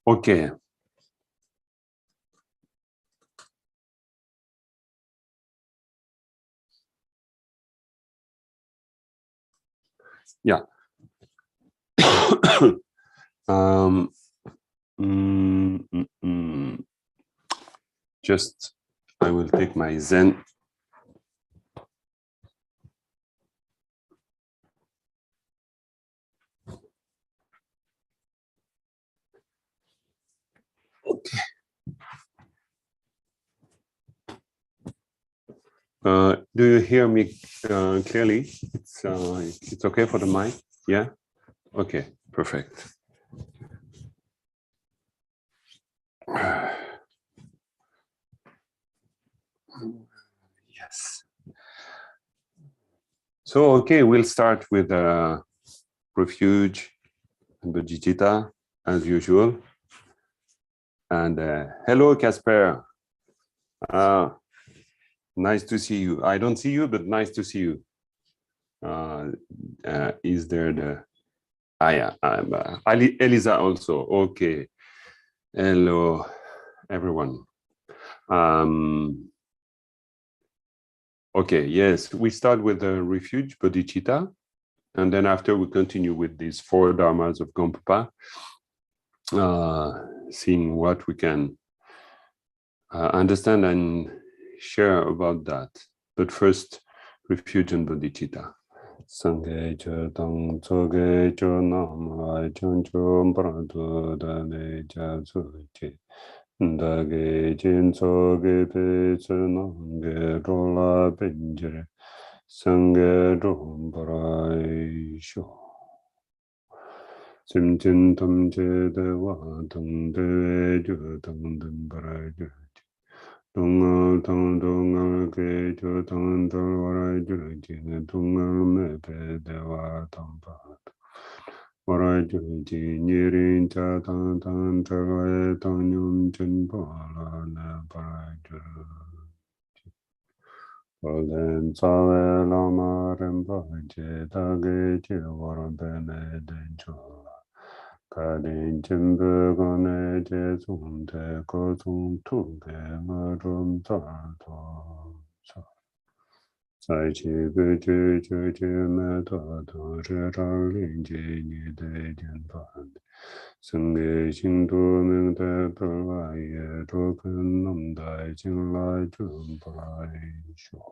Okay. Yeah. Just, I will take my Zen. Okay. Do you hear me clearly? It's okay for the mic? Yeah? Okay, perfect. Yes. So, okay, we'll start with refuge and bodhicitta, as usual. And hello, Casper. Nice to see you. I don't see you, but nice to see you. Is there the... yeah, I'm Elisa also. Okay. Hello, everyone. Okay, yes, we start with the refuge, bodhicitta, and then after we continue with these 4 dharmas of Gompa, seeing what we can understand and share about that. But first, refuge and bodhicitta. Sangye cho tang tsoge cho nam ai chon cho prado da ne cha tsu che. Da ge jen tsoge pe tsu nang ge ro la ben jire. Sangye ro parai sho. Sim chen tam che de wa tang de ju tang den parai ju. Dong tang dong ke cho tang tang warai ju jine dong me pe de wa tang pa. Warai ju ji nirin cha tang tang cha ga tang nyum chen pa la na parai ju. Olen sa ve la ma ren pa che ta ge che waran pe ne den cho la. Ka din chen pe ga ne che sung te ko sung tu ge ma rum ta to sa. Sai chi ge che me ta ta che ra lin je ni de jian pa. Seng ge xing du ming de pe la ye zhuo ken nam dai jing lai zhun pa lai shuo.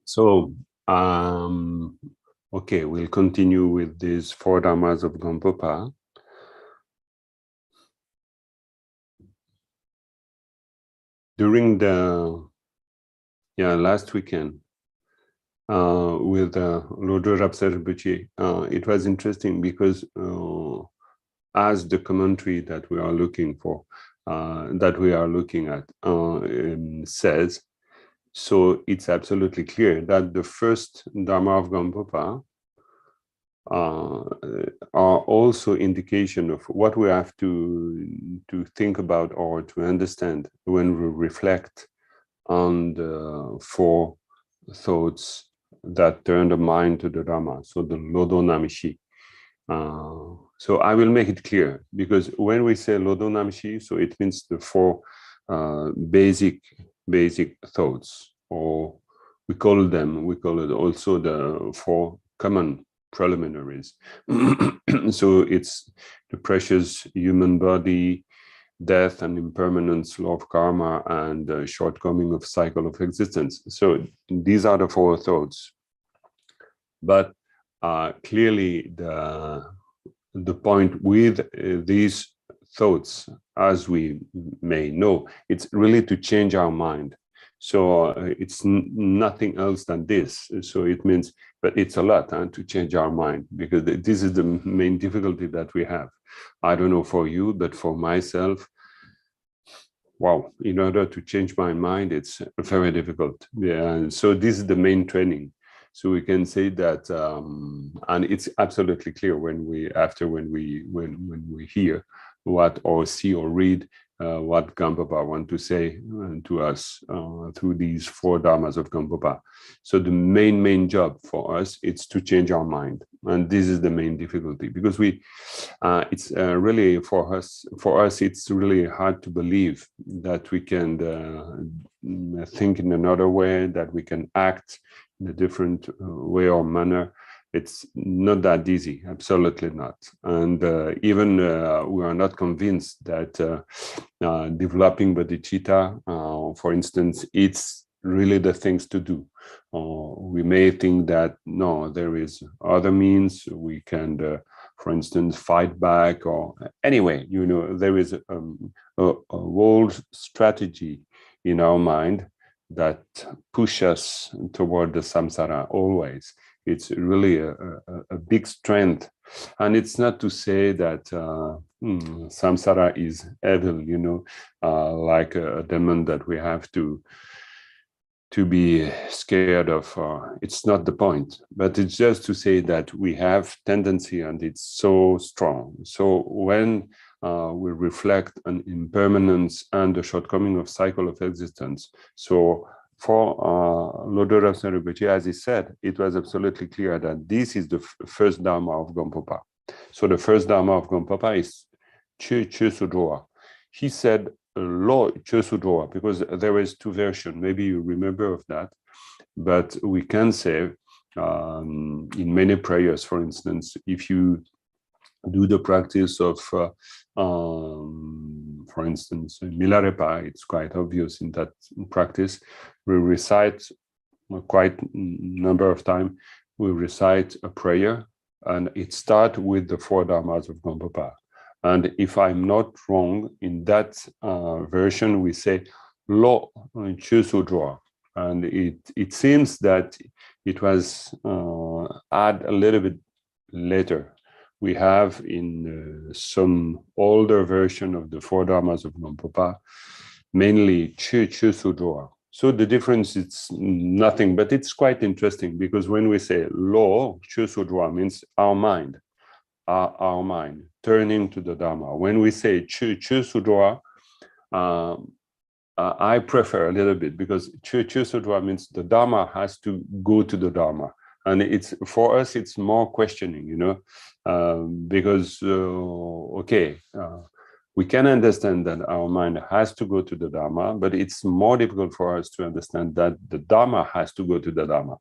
So, okay, we'll continue with these 4 dharmas of Gompa. During the last weekend with Lodro Rapsar Buchi, it was interesting because as the commentary that we are looking for, that we are looking at says, so it's absolutely clear that the first Dharma of Gompa are also indication of what we have to think about or to understand when we reflect on the 4 thoughts that turn the mind to the Dharma, so the Lodo Namishi. So I will make it clear, because when we say Lodo Namishi, so it means the 4 basic thoughts, or we call it also the 4 common preliminaries. So it's the precious human body, death and impermanence, law of karma, and the shortcoming of cycle of existence. So these are the 4 thoughts. But clearly the point with these thoughts, as we may know, it's really to change our mind. So it's nothing else than this. So it means, but it's a lot to change our mind, because this is the main difficulty that we have. I don't know for you, but for myself, wow, in order to change my mind, it's very difficult. Yeah, and so this is the main training. So we can say that, and it's absolutely clear when we hear what or see or read what Gampopa want to say to us through these 4 dharmas of Gampopa. So the main job for us is to change our mind, and this is the main difficulty, because it's really for us it's really hard to believe that we can think in another way, that we can act in a different way or manner. It's not that easy, absolutely not. And even we are not convinced that developing bodhicitta, for instance, it's really the things to do. We may think that, no, there is other means. We can, for instance, fight back, or anyway, there is a whole strategy in our mind that push us toward the samsara always. It's really a big strength. And it's not to say that samsara is evil, like a demon that we have to be scared of. It's not the point, but it's just to say that we have tendency, and it's so strong. So when we reflect on impermanence and the shortcoming of cycle of existence, so for Lodora Rinpoche, as he said, it was absolutely clear that this is the first Dharma of Gampopa. So the first Dharma of Gampopa is Chö Sudroa. He said Lo Chö Sudroa, because there is 2 versions. Maybe you remember of that. But we can say in many prayers, for instance, if you do the practice of, for instance, Milarepa, it's quite obvious in that practice. We recite quite a number of times, we recite a prayer, and it starts with the 4 dharmas of Gampopa. And if I'm not wrong, in that version, we say Lo Chö Sudroa. And it seems that it was added a little bit later. We have in some older version of the 4 dharmas of Gampopa, mainly Chö Sudroa. So the difference is nothing, but it's quite interesting, because when we say Lo Chö Sudroa, means our mind turning to the Dharma. When we say Chö Sudroa, I prefer a little bit, because Chö Sudroa means the Dharma has to go to the Dharma. And it's, for us, it's more questioning, because, we can understand that our mind has to go to the Dharma, but it's more difficult for us to understand that the Dharma has to go to the Dharma.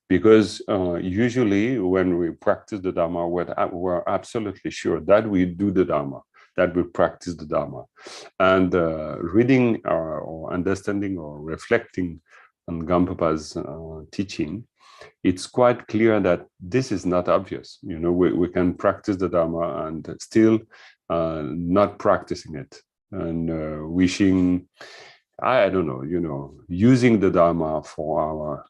Because usually when we practice the Dharma, we're absolutely sure that we do the Dharma, that we practice the Dharma. And reading or understanding or reflecting on Gampopa's teaching, it's quite clear that this is not obvious. We can practice the Dharma and still not practicing it, and wishing, I don't know, using the Dharma for our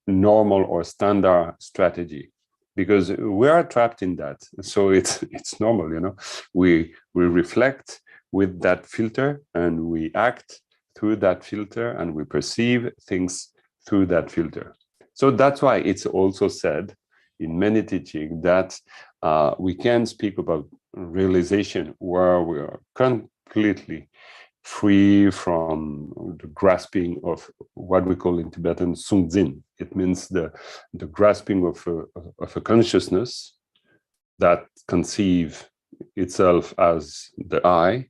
normal or standard strategy, because we are trapped in that. So it's normal, we reflect with that filter, and we act through that filter, and we perceive things through that filter. So that's why it's also said in many teaching that we can speak about realization where we are completely free from the grasping of what we call in Tibetan Sungzin. It means the grasping of a consciousness that conceives itself as the I,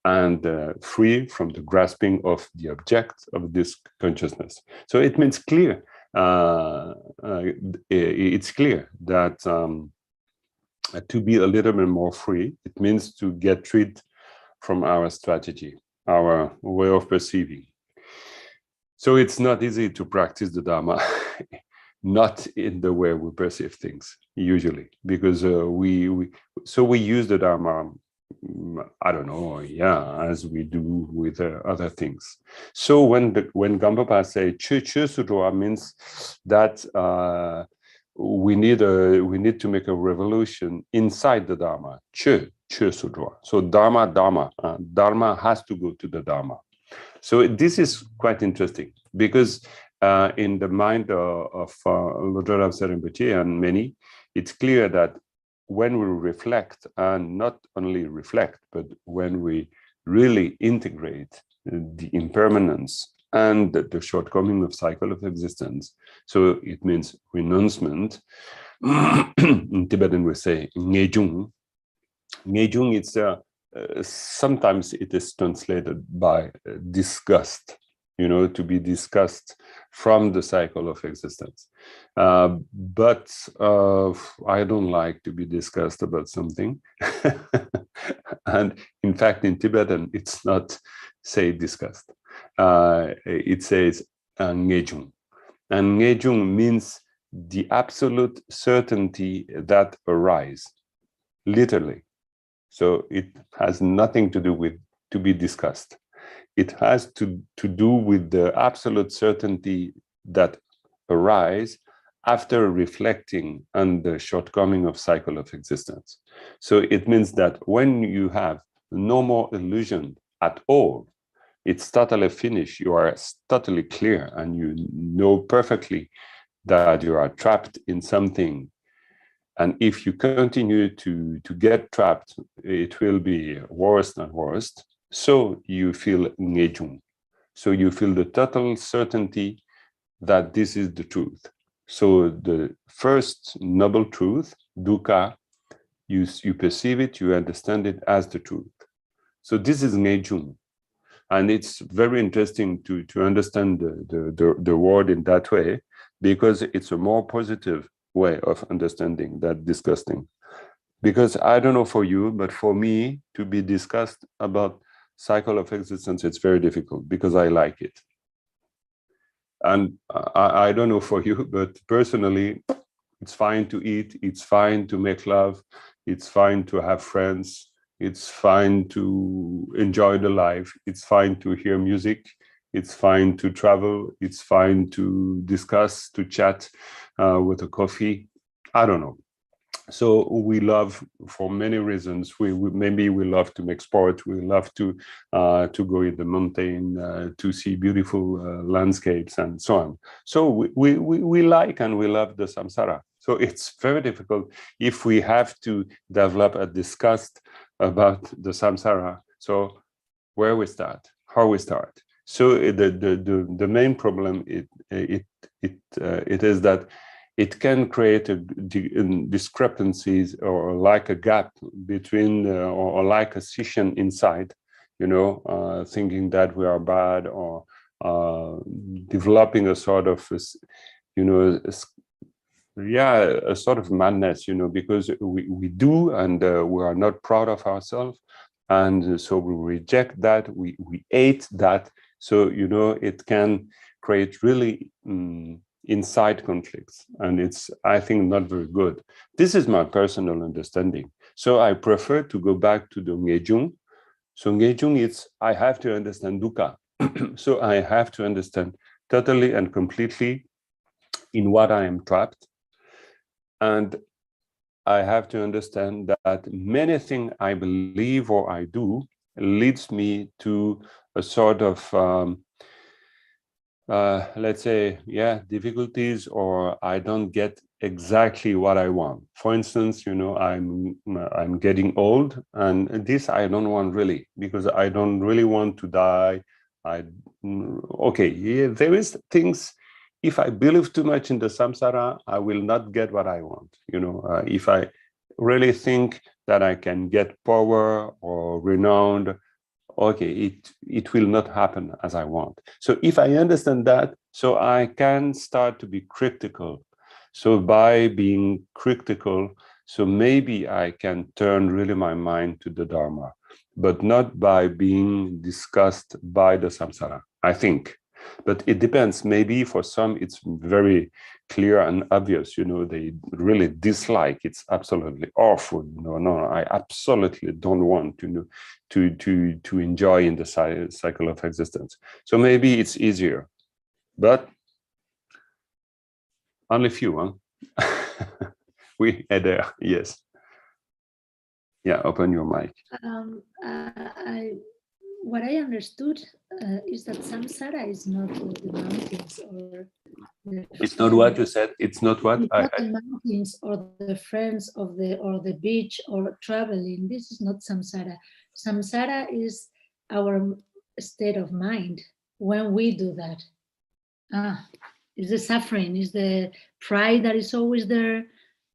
and free from the grasping of the object of this consciousness. So it means clear. It's clear that to be a little bit more free, it means to get rid from our strategy, our way of perceiving. So it's not easy to practice the Dharma, not in the way we perceive things usually, because we use the Dharma, I don't know, as we do with other things. So when Gampopa say Chö Sudroa, means that we need to make a revolution inside the Dharma. Chö Sudroa. So Dharma has to go to the Dharma. So this is quite interesting, because in the mind of Lodrona Serengeti and many, it's clear that when we reflect, and not only reflect, but when we really integrate the impermanence and the shortcoming of cycle of existence, so it means renouncement. In Tibetan we say ngejung. Ngejung, it's sometimes it is translated by disgust, you know, to be disgust from the cycle of existence. But I don't like to be discussed about something. And in fact, in Tibetan, it's not say disgust. It says ngejung. And ngejung means the absolute certainty that arises, literally. So it has nothing to do with to be discussed. It has to do with the absolute certainty that arises after reflecting on the shortcoming of cycle of existence. So it means that when you have no more illusion at all, it's totally finished, you are totally clear, and you know perfectly that you are trapped in something. And if you continue to get trapped, it will be worse and worse. So you feel ngejung. So you feel the total certainty that this is the truth. So the first noble truth, dukkha, you perceive it, you understand it as the truth. So this is ngejung. And it's very interesting to understand the word in that way, because it's a more positive way of understanding that disgusting. Because I don't know for you, but for me to be discussed about cycle of existence, it's very difficult because I like it. And I don't know for you, but personally, it's fine to eat, it's fine to make love, it's fine to have friends, it's fine to enjoy the life, it's fine to hear music, it's fine to travel, it's fine to discuss, to chat with a coffee. I don't know. So we love, for many reasons, maybe we love to make sport, we love to go in the mountain, to see beautiful landscapes and so on. So we like and we love the samsara. So it's very difficult if we have to develop a disgust about the samsara. So where we start, how we start. So the main problem it is that it can create discrepancies or like a gap between or like a scission inside, you know, thinking that we are bad, or developing a sort of, you know, a sort of madness, you know, because we do, and we are not proud of ourselves, and so we reject that, we hate that. So, you know, it can create really inside conflicts, and it's, I think, not very good. This is my personal understanding. So I prefer to go back to the ngejung. So ngejung, it's I have to understand dukkha. So I have to understand totally and completely in what I am trapped. And I have to understand that many things I believe or I do leads me to a sort of let's say, difficulties, or I don't get exactly what I want. For instance, you know, I'm getting old, and this I don't want really, because I don't really want to die. There is things. If I believe too much in the samsara, I will not get what I want. You know, if I really think that I can get power or renown, okay, it will not happen as I want. So if I understand that, so I can start to be critical. So by being critical, so maybe I can turn really my mind to the Dharma, but not by being discussed by the samsara, I think. But it depends. Maybe for some it's very clear and obvious, you know, they really dislike, it's absolutely awful. No, I absolutely don't want to enjoy in the cycle of existence. So maybe it's easier, but only few, huh? We are there, yes. Yeah, open your mic. what I understood is that samsara is not the mountains or the It's not what you said. It's not what it's not the mountains or the friends of the beach or traveling. This is not samsara. Samsara is our state of mind when we do that. Is the suffering, is the pride that is always there,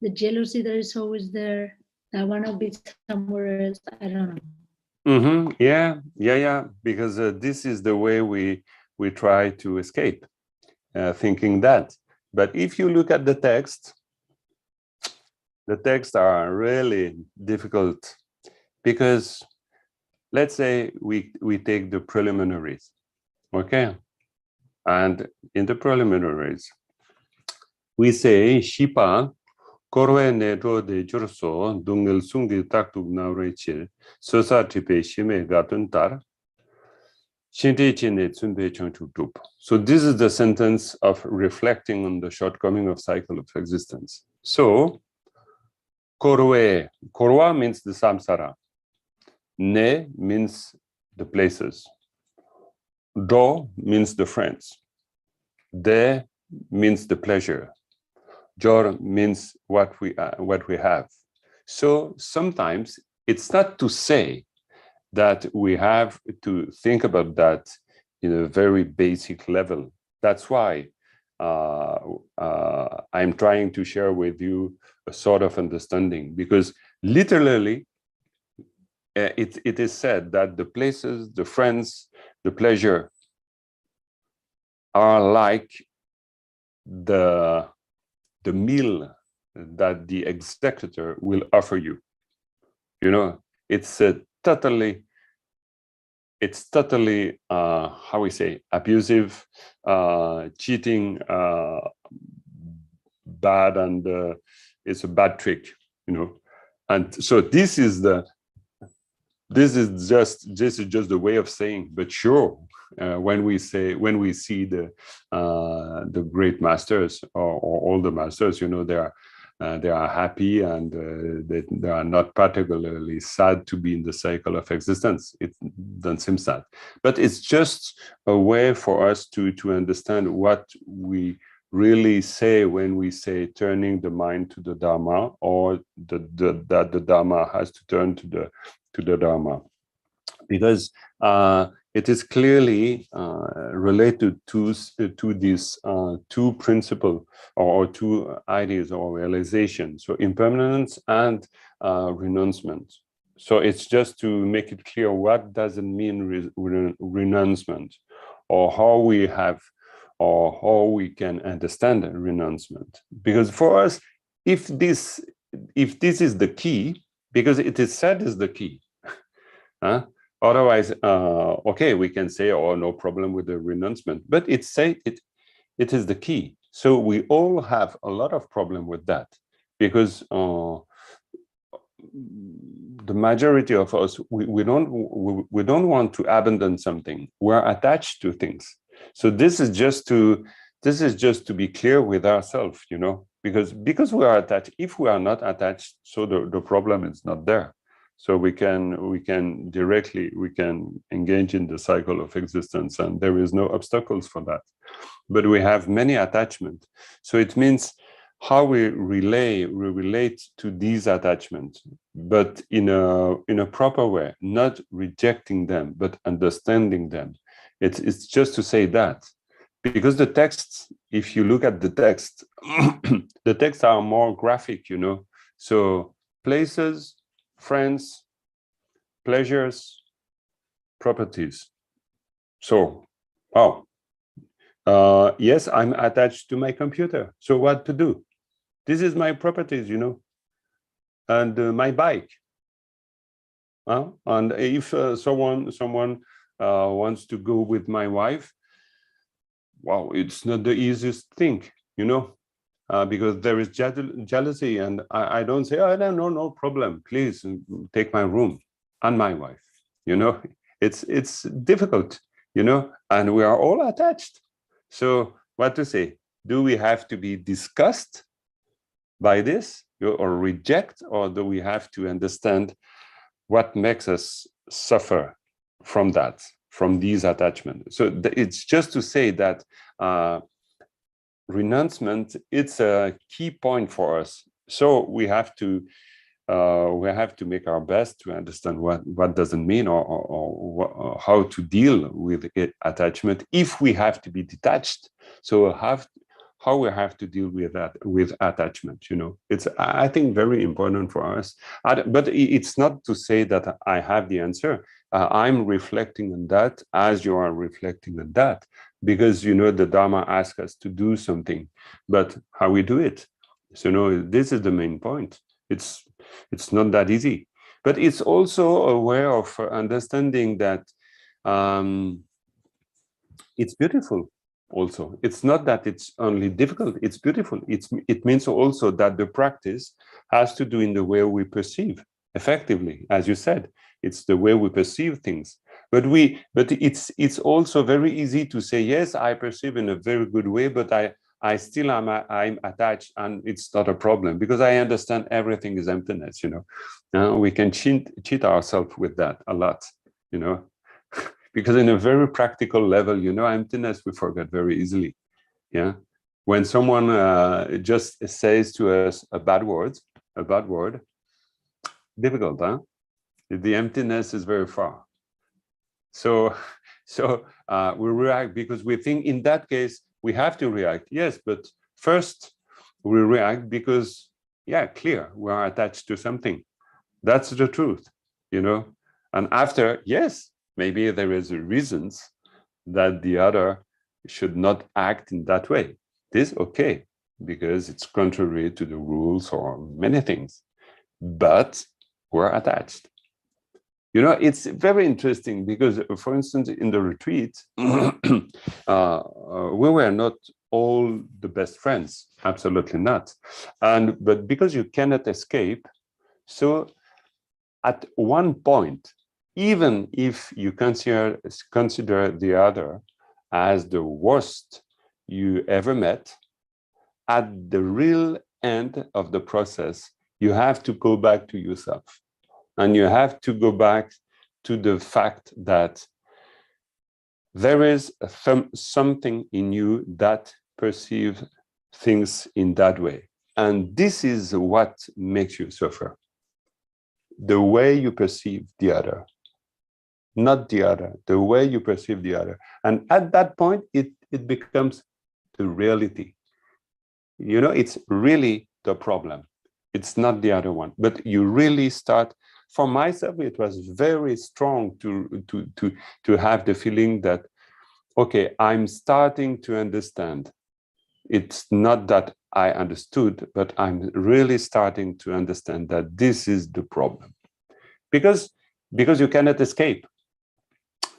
the jealousy that is always there. I want to be somewhere else. I don't know. Yeah. Because this is the way we try to escape, thinking that. But if you look at the texts are really difficult, because let's say we take the preliminaries, okay? And in the preliminaries, we say Shipa korwe neto de jurso dungil sungi taktuk naurechil sosa tipe shime gatun tar shinte chine tsunbe changchuk dup. So this is the sentence of reflecting on the shortcoming of cycle of existence. So korwa means the samsara. Ne means the places. Do means the friends. De means the pleasure. Jor means what we have. So sometimes it's not to say that we have to think about that in a very basic level. That's why I'm trying to share with you a sort of understanding, because literally it is said that the places, the friends, the pleasure are like the meal that the executor will offer you. You know, it's totally how we say, abusive, cheating, bad, and it's a bad trick, you know. And so this is just the way of saying, but sure, when we see the great masters or all the masters, you know, they are happy, and they are not particularly sad to be in the cycle of existence. It doesn't seem sad, but it's just a way for us to understand what we really say when we say turning the mind to the Dharma, or that the Dharma has to turn to the Dharma, because it is clearly related to these two principles, or two ideas or realizations. So impermanence and renouncement. So it's just to make it clear what does it mean renouncement, or how we can understand renouncement. Because for us, if this is the key, because it is said is the key. Otherwise, okay, we can say, oh, no problem with the renouncement, but it is the key. So we all have a lot of problem with that, because the majority of us, we don't want to abandon something. We're attached to things. So this is just to be clear with ourselves, you know, because we are attached. If we are not attached, so the problem is not there. So we can directly engage in the cycle of existence, and there is no obstacles for that. But we have many attachments. So it means how we relate to these attachments, but in a proper way, not rejecting them, but understanding them. It's just to say that, because the texts, if you look at the text, the texts are more graphic, you know. So places, friends, pleasures, properties. So, yes, I'm attached to my computer. So what to do? This is my properties, you know, and my bike. And if someone wants to go with my wife, wow, it's not the easiest thing, you know. Because there is jealousy, and I don't say, oh, no problem, please take my room and my wife, you know. It's difficult, you know, and we are all attached. So what to say? Do we have to be disgusted by this, or reject, or do we have to understand what makes us suffer from that, from these attachments. So it's just to say that renouncement, it's a key point for us. So we have to make our best to understand what doesn't mean, or how to deal with attachment if we have to be detached. So how we have to deal with that, with attachment. You know, it's, I think, very important for us. But it's not to say that I have the answer. I'm reflecting on that as you are reflecting on that, because, you know, the Dharma asks us to do something, but how we do it. So, no, this is the main point. It's not that easy, but it's also a way of understanding that it's beautiful. Also, it's not that it's only difficult, it's beautiful. It means also that the practice has to do in the way we perceive effectively, as you said. It's the way we perceive things. But it's also very easy to say, yes, I perceive in a very good way, but I still I'm attached, and it's not a problem because I understand everything is emptiness. You know, we can cheat ourselves with that a lot. You know. Because in a very practical level, you know, emptiness we forget very easily. Yeah, when someone just says to us a bad word, difficult, huh? The emptiness is very far. So we react because we think in that case we have to react. Yes, but first we react because, yeah, clear, we are attached to something. That's the truth, you know. And after, yes, maybe there is reasons that the other should not act in that way. This okay, because it's contrary to the rules or many things, but we're attached. You know, it's very interesting because, for instance, in the retreat, we were not all the best friends, absolutely not. But because you cannot escape, so at one point, even if you consider the other as the worst you ever met, at the real end of the process, you have to go back to yourself. And you have to go back to the fact that there is something in you that perceives things in that way. And this is what makes you suffer. The way you perceive the other. Not the other, the way you perceive the other. And at that point, it becomes the reality. You know, it's really the problem. It's not the other one. But you really start, for myself, it was very strong to have the feeling that, okay, I'm starting to understand. It's not that I understood, but I'm really starting to understand that this is the problem. Because you cannot escape.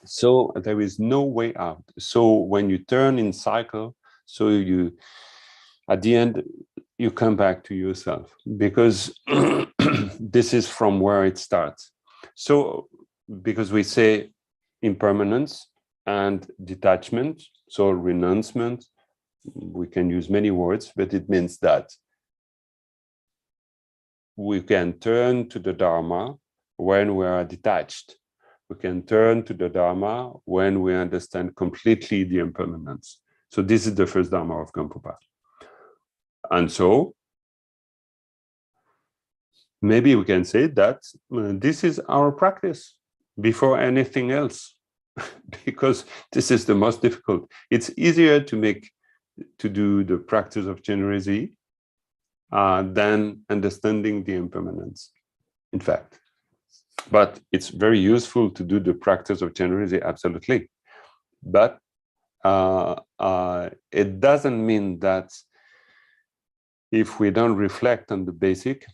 So there is no way out. So when you turn in cycle, so you, at the end, you come back to yourself, because this is from where it starts. So because we say impermanence and detachment, so renouncement, we can use many words, but it means that we can turn to the Dharma when we are detached. We can turn to the Dharma when we understand completely the impermanence. So this is the first Dharma of Gampopa. And so maybe we can say that this is our practice before anything else, because this is the most difficult. It's easier to do the practice of generosity than understanding the impermanence, in fact. But it's very useful to do the practice of generosity, absolutely. But it doesn't mean that if we don't reflect on the basic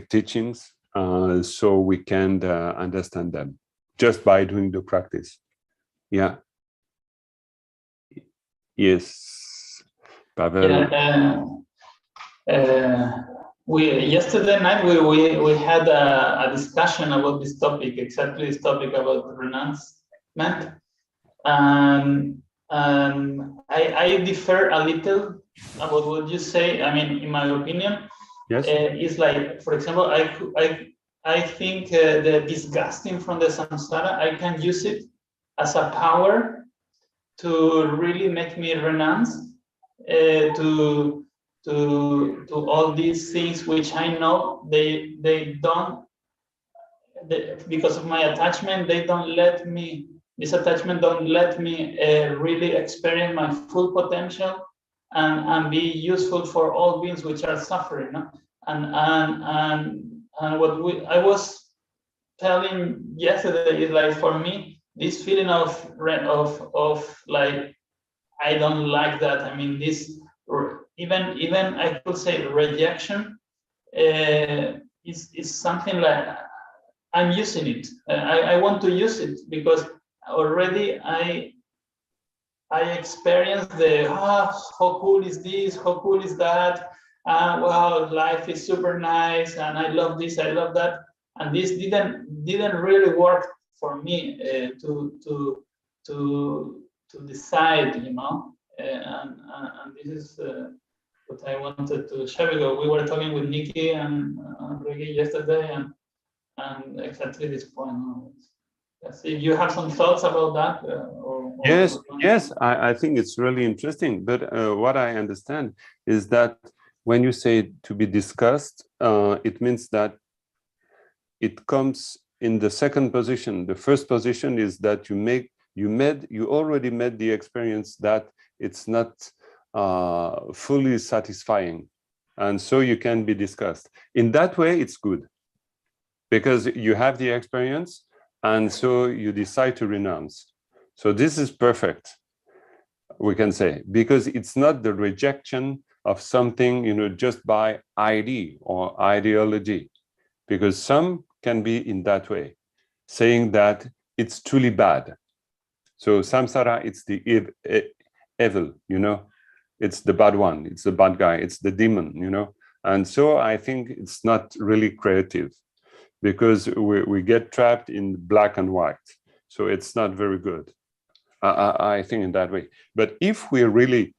teachings, so we can understand them just by doing the practice. Yeah. Yes. Pavel. Yeah, yesterday night we had a discussion about this topic, exactly this topic about renouncement. I differ a little about what you say. I mean, in my opinion, yes, it's like, for example, I think the disgusting from the samsara, I can use it as a power to really make me renounce to all these things which I know they don't, because of my attachment, they don't let me, this attachment don't let me really experience my full potential and be useful for all beings which are suffering. No? And what I was telling yesterday is like, for me, this feeling of like, I don't like that. I mean, this even I could say rejection is something like I'm using it. I want to use it because already I experienced the how cool is this, how cool is that, wow, life is super nice, and I love this, I love that, and this didn't really work for me to decide, you know, and this is what I wanted to share. Because we were talking with Nikki and Reggie yesterday, and exactly this point. Let's see, you have some thoughts about that? Yes, I think it's really interesting. But what I understand is that when you say to be discussed, it means that it comes in the second position. The first position is that you already made the experience that it's not fully satisfying, and so you can be discussed. In that way, it's good because you have the experience, and so you decide to renounce. So this is perfect, we can say, because it's not the rejection of something, you know, just by idea or ideology, because some can be in that way, saying that it's truly bad. So samsara, it's the evil, you know, it's the bad one, it's the bad guy, it's the demon, you know. And so I think it's not really creative, because we get trapped in black and white. So it's not very good, I think, in that way. But if we really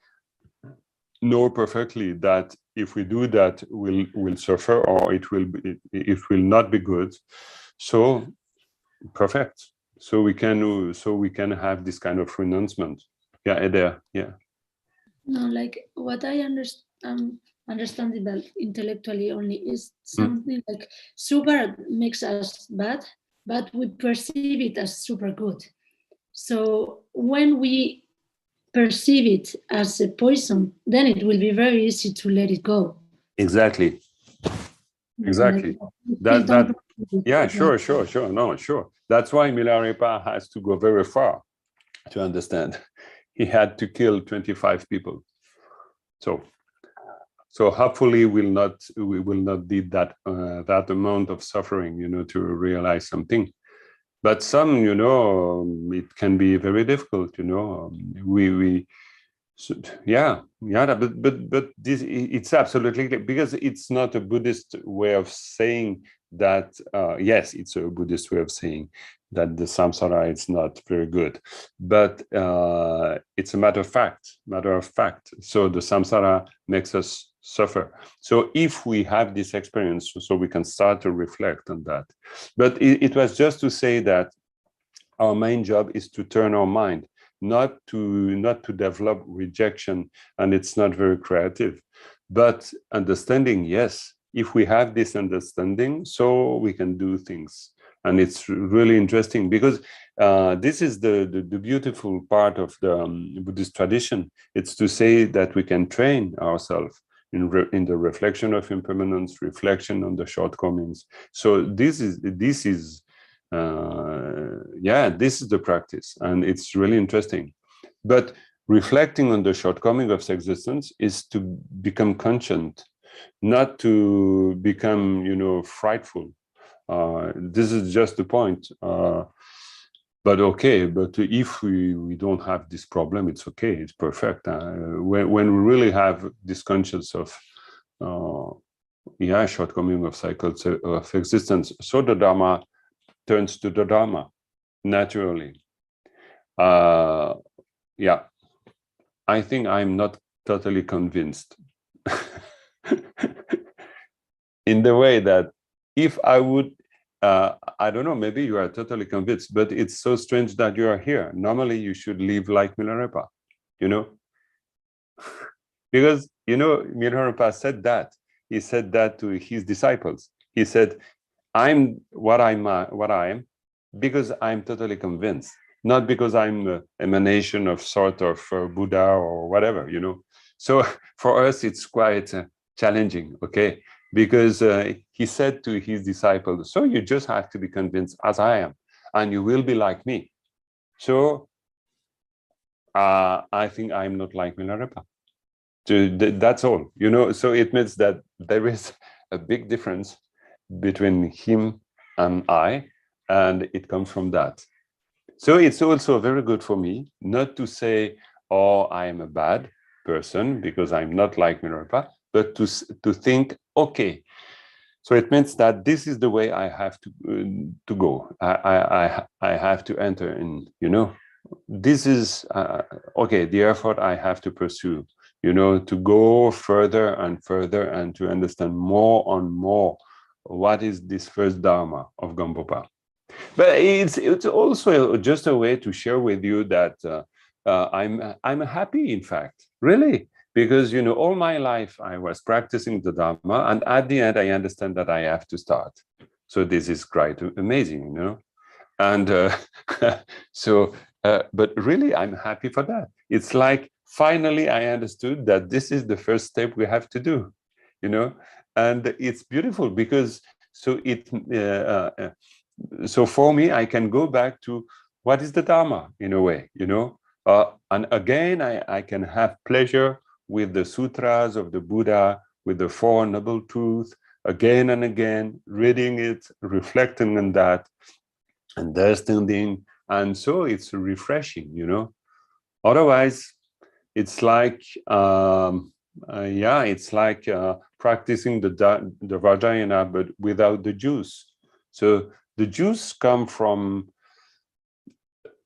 know perfectly that if we do that, we'll suffer, or it will not be good, so perfect. So we can have this kind of renouncement. Yeah, Eder, yeah. No, like what I understand about intellectually only is something like super makes us bad, but we perceive it as super good. So when we perceive it as a poison, then it will be very easy to let it go. Exactly. That yeah, sure. No, sure. That's why Milarepa has to go very far to understand. He had to kill 25 people. So hopefully we will not need that that amount of suffering, you know, to realize something. But some, you know, it can be very difficult, you know. But this, it's absolutely, because it's not a Buddhist way of saying that. Yes, it's a Buddhist way of saying that the samsara is not very good, but it's a matter of fact. So the samsara makes us suffer. So if we have this experience, so we can start to reflect on that. But it was just to say that our main job is to turn our mind, not to develop rejection, and it's not very creative, but understanding. Yes, if we have this understanding, so we can do things. And it's really interesting, because this is the beautiful part of the Buddhist tradition. It's to say that we can train ourselves in the reflection of impermanence, reflection on the shortcomings. So this is this is the practice, and it's really interesting. But reflecting on the shortcoming of existence is to become conscient, not to become, you know, frightful. This is just the point. But if we don't have this problem, it's okay, it's perfect. When we really have this conscience of shortcoming of cycles of existence, so the Dharma turns to the Dharma naturally. I think I'm not totally convinced in the way that if I would I don't know, maybe you are totally convinced, but it's so strange that you are here. Normally you should live like Milarepa, you know? Because, you know, Milarepa said that. He said that to his disciples. He said, I'm what I am because I'm totally convinced, not because I'm an emanation of sort of Buddha or whatever, you know. So for us, it's quite challenging, okay? Because he said to his disciples, so you just have to be convinced as I am, and you will be like me. So I think I'm not like Milarepa. That's all, you know. So it means that there is a big difference between him and I, and it comes from that. So it's also very good for me not to say, oh, I am a bad person because I'm not like Milarepa, but to think, okay, so it means that this is the way I have to go. I have to enter in, you know. This is okay, the effort I have to pursue, you know, to go further and further and to understand more and more what is this first Dharma of Gampopa. But it's also just a way to share with you that I'm happy, in fact, really, because, you know, all my life I was practicing the Dharma, and at the end I understand that I have to start. So this is quite amazing, you know. And so, but really, I'm happy for that. It's like finally I understood that this is the first step we have to do, you know, and it's beautiful because so for me, I can go back to what is the Dharma in a way, you know, and again, I can have pleasure with the sutras of the Buddha, with the Four Noble Truths, again and again, reading it, reflecting on that, understanding, and so it's refreshing, you know. Otherwise, it's like it's like practicing the Vajrayana but without the juice. So the juice come from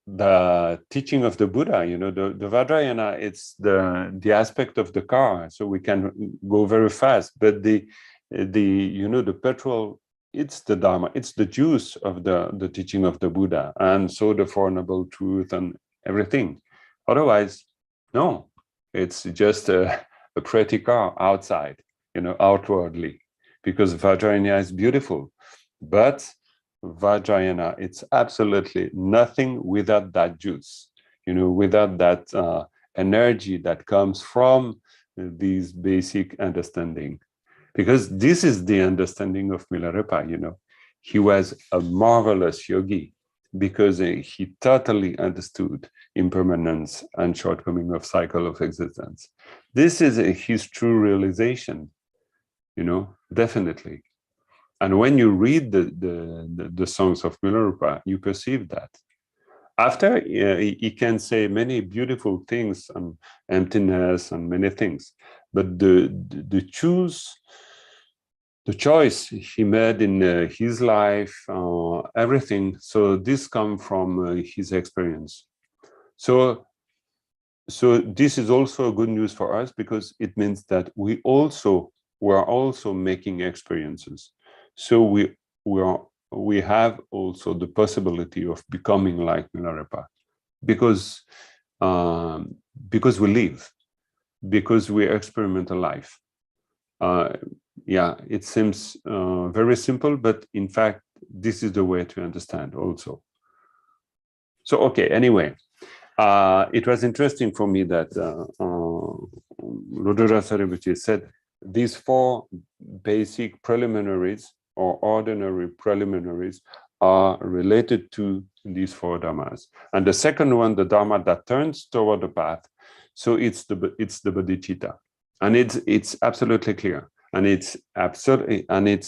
the teaching of the Buddha, you know. The Vajrayana, it's the aspect of the car, so we can go very fast, but the you know, the petrol, it's the Dharma, it's the juice of the teaching of the Buddha, and so the Four Noble Truths and everything. Otherwise, no, it's just a pretty car outside, you know, outwardly, because Vajrayana is beautiful, but Vajrayana, it's absolutely nothing without that juice, you know, without that energy that comes from these basic understanding. Because this is the understanding of Milarepa, you know. He was a marvelous yogi because he totally understood impermanence and shortcoming of cycle of existence. This is his true realization, you know, definitely. And when you read the songs of Milarepa, you perceive that. After, he can say many beautiful things on emptiness and many things, but the choice he made in his life, everything. So this comes from his experience. So this is also good news for us because it means that we are also making experiences. So we have also the possibility of becoming like Milarepa because we live, because we experiment a life. Yeah, it seems very simple, but in fact, this is the way to understand also. So, okay, anyway, it was interesting for me that Rudra Saribhuti said these four basic preliminaries or ordinary preliminaries are related to these four dharmas. And the second one, the dharma that turns toward the path, so it's the bodhicitta. And it's absolutely clear. And it's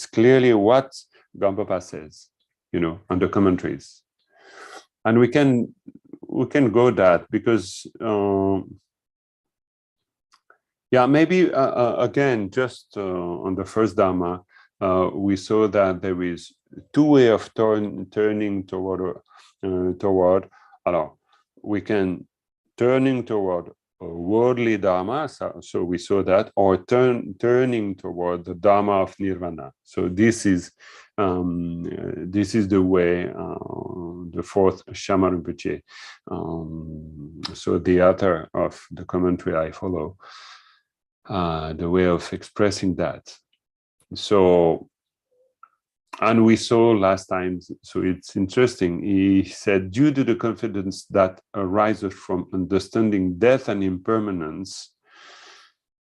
clearly what Gampopa says, you know, on the commentaries. And we can go that because maybe again, just on the first Dharma, we saw that there is two ways of turning toward. Alors, we can turning toward worldly Dharma, so we saw that, or turning toward the Dharma of Nirvana. So this is the way, the fourth Shama Rinpoche, so the author of the commentary I follow, the way of expressing that. So, and we saw last time, so it's interesting, he said, due to the confidence that arises from understanding death and impermanence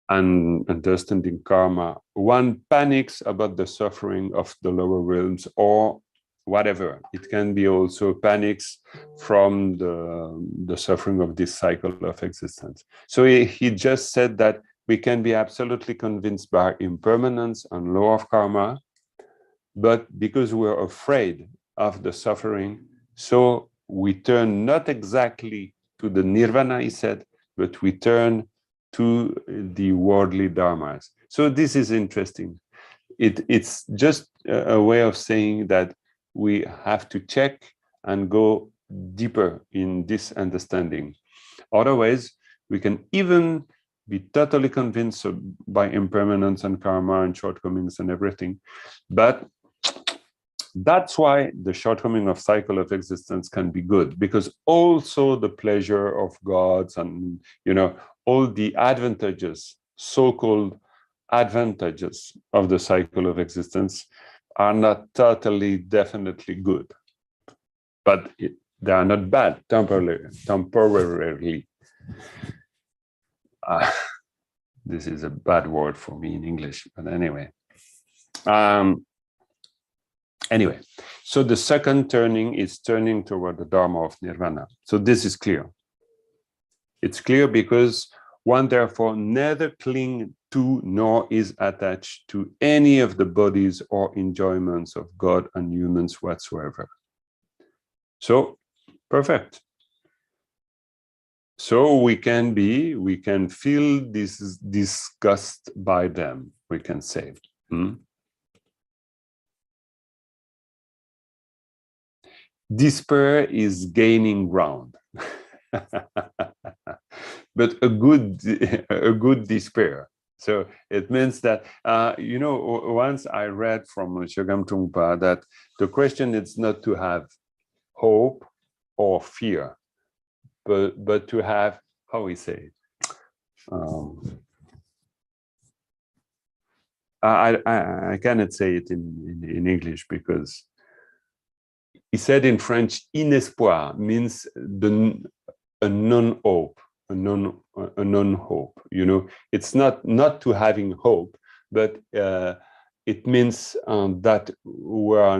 and understanding karma, one panics about the suffering of the lower realms or whatever. It can be also panics from the suffering of this cycle of existence. So he just said that we can be absolutely convinced by impermanence and law of karma, but because we're afraid of the suffering, so we turn not exactly to the nirvana, he said, but we turn to the worldly dharmas. So this is interesting. It's just a way of saying that we have to check and go deeper in this understanding. Otherwise, we can even be totally convinced by impermanence and karma and shortcomings and everything. But that's why the shortcoming of cycle of existence can be good, because also the pleasure of gods and, you know, all the advantages, so-called advantages of the cycle of existence are not totally, definitely good. But they are not bad temporarily. This is a bad word for me in English, but anyway. Anyway, so the second turning is turning toward the Dharma of Nirvana. So this is clear. It's clear because one therefore neither cling to nor is attached to any of the bodies or enjoyments of God and humans whatsoever. So, perfect. So we can feel this disgust by them, we can say. Despair is gaining ground, but a good despair. So it means that, you know, once I read from Shogam Trungpa that the question is not to have hope or fear, but to have, how we say it? I cannot say it in English because he said in French, inespoir means a non-hope, a non-hope. You know, it's not to having hope, but it means that we are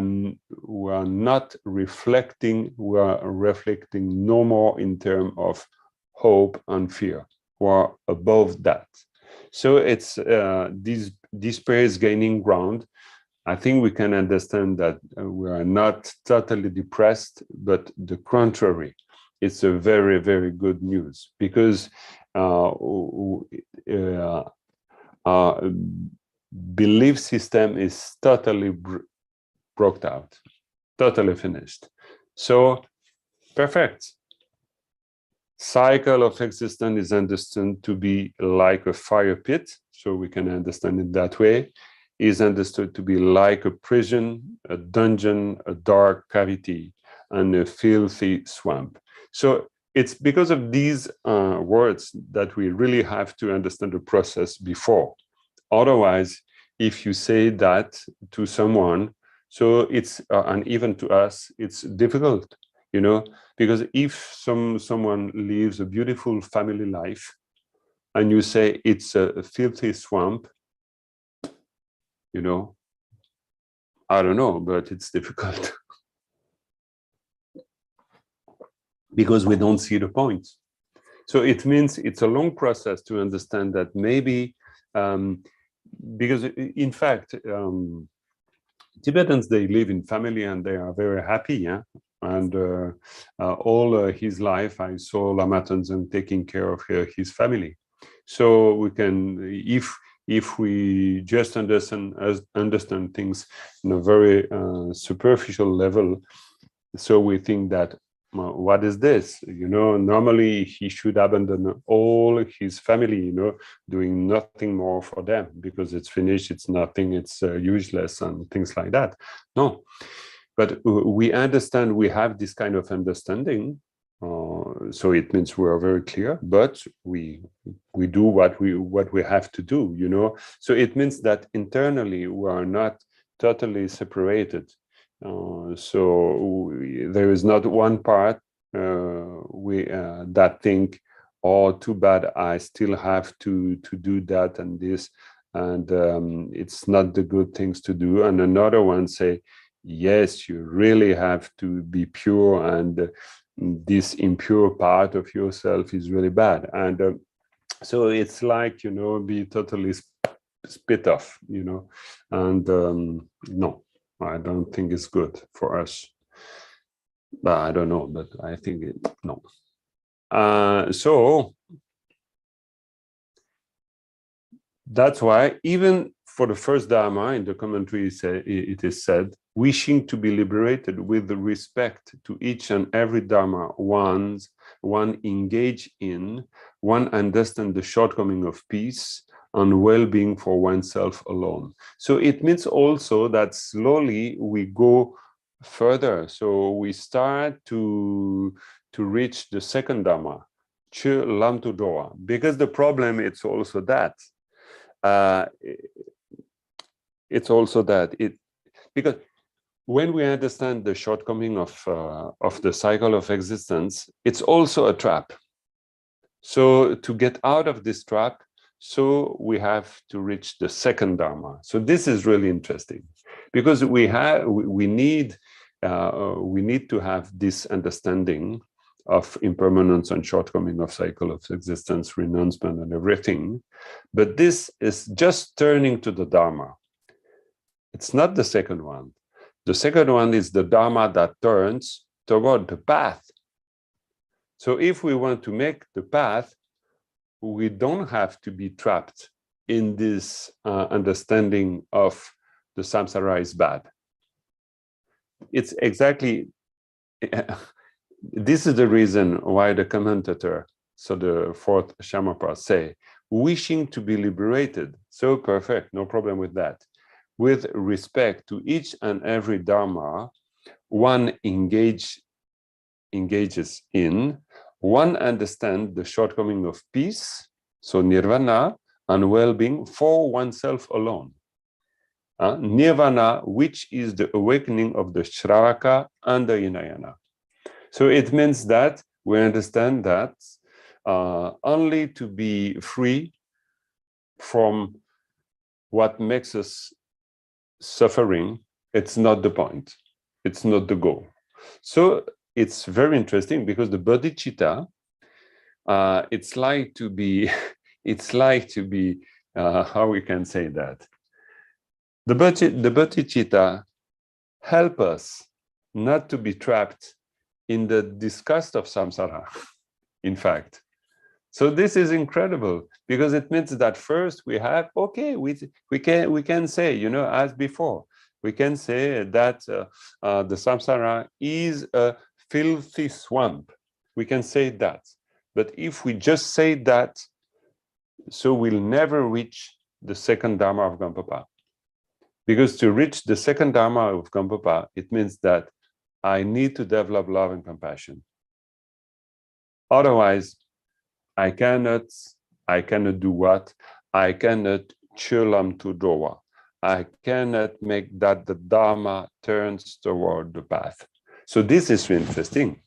not reflecting. We are reflecting no more in terms of hope and fear. We are above that. So it's this despair is gaining ground. I think we can understand that we are not totally depressed, but the contrary. It's a very, very good news because our belief system is totally broke out, totally finished. So, perfect. Cycle of existence is understood to be like a fire pit, so we can understand it that way. Is understood to be like a prison, a dungeon, a dark cavity, and a filthy swamp. So it's because of these words that we really have to understand the process before. Otherwise, if you say that to someone, so it's, and even to us, it's difficult, you know, because if someone lives a beautiful family life and you say it's a filthy swamp, you know, I don't know, but it's difficult because we don't see the point. So it means it's a long process to understand that maybe, because in fact, Tibetans, they live in family and they are very happy, yeah? And all his life, I saw Lama Tenzin taking care of his family. So we can, if we just understand things in a very superficial level, so we think that what is this? You know, normally he should abandon all his family, you know, doing nothing more for them because it's finished, it's nothing, it's useless and things like that. No, but we understand, we have this kind of understanding. So it means we are very clear, but we do what we have to do, you know. So it means that internally we are not totally separated. There is not one part that think, oh, too bad, I still have to do that and this, and it's not the good things to do. And another one say, yes, you really have to be pure, and this impure part of yourself is really bad. And so it's like, you know, be totally spit off, you know, and no, I don't think it's good for us. But I don't know, but I think no. So that's why even for the first Dharma in the commentary, it is said, wishing to be liberated with respect to each and every Dharma one engage in, one understand the shortcoming of peace and well-being for oneself alone. So it means also that slowly we go further. So we start to reach the second Dharma, Chö Lam Tu Doa, because the problem it's also that. It's also that because when we understand the shortcoming of the cycle of existence, it's also a trap. So to get out of this trap, so we have to reach the second Dharma. So this is really interesting, because we need to have this understanding of impermanence and shortcoming of cycle of existence, renouncement and everything. But this is just turning to the Dharma. It's not the second one. The second one is the Dharma that turns toward the path. So if we want to make the path, we don't have to be trapped in this understanding of the samsara is bad. It's exactly, this is the reason why the commentator, so the fourth Shamapa say, wishing to be liberated, so perfect, no problem with that. With respect to each and every Dharma, one engages in, one understands the shortcoming of peace, so nirvana, and well-being for oneself alone. Nirvana, which is the awakening of the Shravaka and the Hinayana. So it means that we understand that only to be free from what makes us suffering, it's not the point, it's not the goal. So it's very interesting, because the bodhicitta, it's like to be how we can say that, the bodhicitta help us not to be trapped in the disgust of samsara, in fact. So this is incredible, because it means that first we have, okay, we can say, you know, as before, we can say that the samsara is a filthy swamp. We can say that. But if we just say that, so we'll never reach the second Dharma of Gampapa. Because to reach the second Dharma of Gampapa, it means that I need to develop love and compassion. Otherwise, I cannot do what? I cannot Chö Lam Tu Doa. I cannot make that the Dharma turns toward the path. So this is interesting,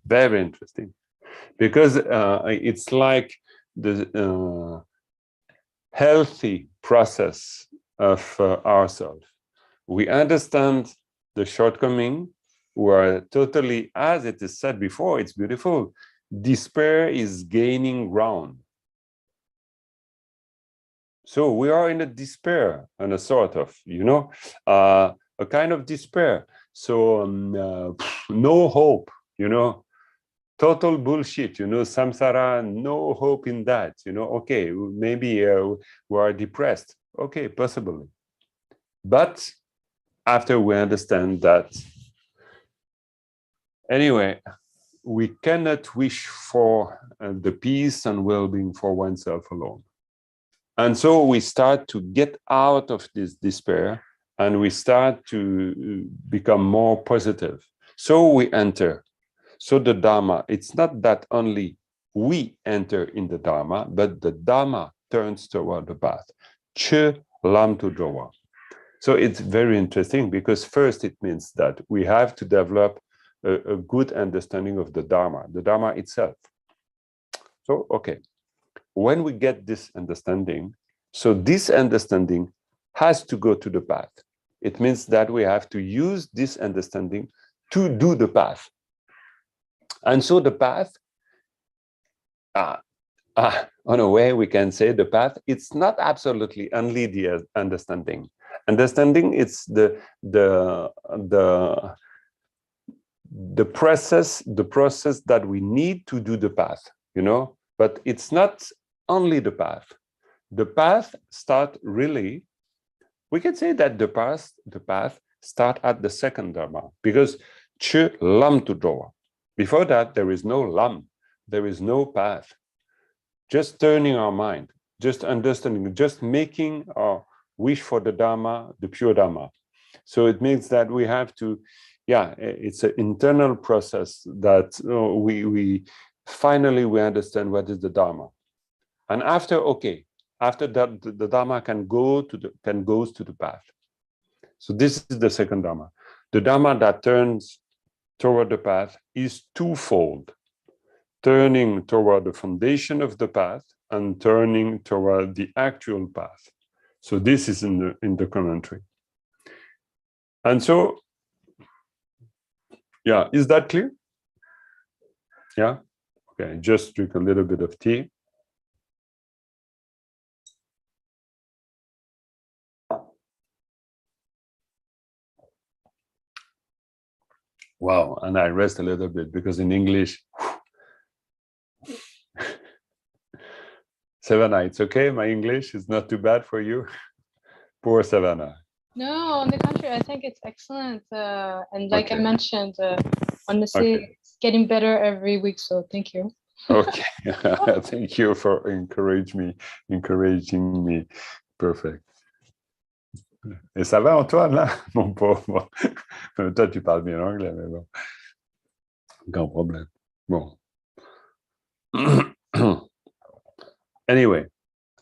very interesting, because it's like the healthy process of ourselves. We understand the shortcoming. We are totally, as it is said before, it's beautiful. Despair is gaining ground. So we are in a despair, and a sort of, you know, a kind of despair. So no hope, you know, total bullshit, you know, samsara, no hope in that, you know, okay, maybe we are depressed. Okay, possibly. But after we understand that, anyway, we cannot wish for the peace and well-being for oneself alone. And so we start to get out of this despair and we start to become more positive. So we enter. So the Dharma, it's not that only we enter in the Dharma, but the Dharma turns toward the path. Che lam tu jowa. So it's very interesting because first it means that we have to develop a good understanding of the Dharma itself. So, okay, when we get this understanding, so this understanding has to go to the path. It means that we have to use this understanding to do the path. And so the path, on a way we can say the path, it's not absolutely only the understanding. Understanding, it's the process that we need to do the path, you know, but it's not only the path. The path start really, we can say that the path start at the second Dharma, because Che lam tu jowa. Before that, there is no lam, there is no path. Just turning our mind, just understanding, just making our wish for the Dharma, the pure Dharma. So it means that we have to, it's an internal process that we finally understand what is the Dharma. And after that, the Dharma goes to the path. So this is the second Dharma. The Dharma that turns toward the path is twofold: turning toward the foundation of the path and turning toward the actual path. So this is in the commentary. And so, is that clear? Yeah? Okay, just drink a little bit of tea. Wow, and I rest a little bit because in English, Savannah, it's okay? My English is not too bad for you? Poor Savannah. No, on the contrary, I think it's excellent. And like I mentioned, honestly, it's getting better every week. So thank you. Okay, thank you for encouraging me. Perfect. Et ça va, Antoine, là, mon pauvre? Toi, tu parles bien anglais, mais bon. Aucun problème. Bon. Anyway,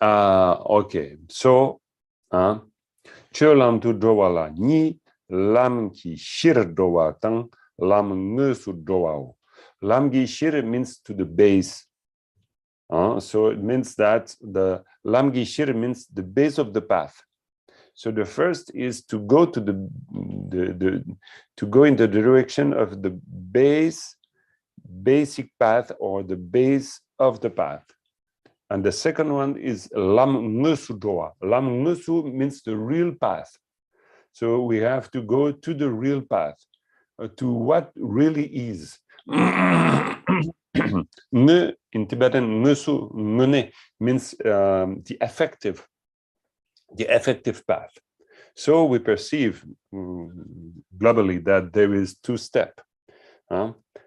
okay. So, Che lam tu jowa la ni lam ki shir jowa tang lam nge su jowa o. Lam ki shir means to the base. So it means that the lam ki shir means the base of the path. So the first is to go to to go in the direction of the basic path or the base of the path. And the second one is lam ngusu joa. Lam ngusu means the real path. So we have to go to the real path, to what really is. Nge in Tibetan, ngusu ngene means the effective path. So we perceive globally that there is two steps.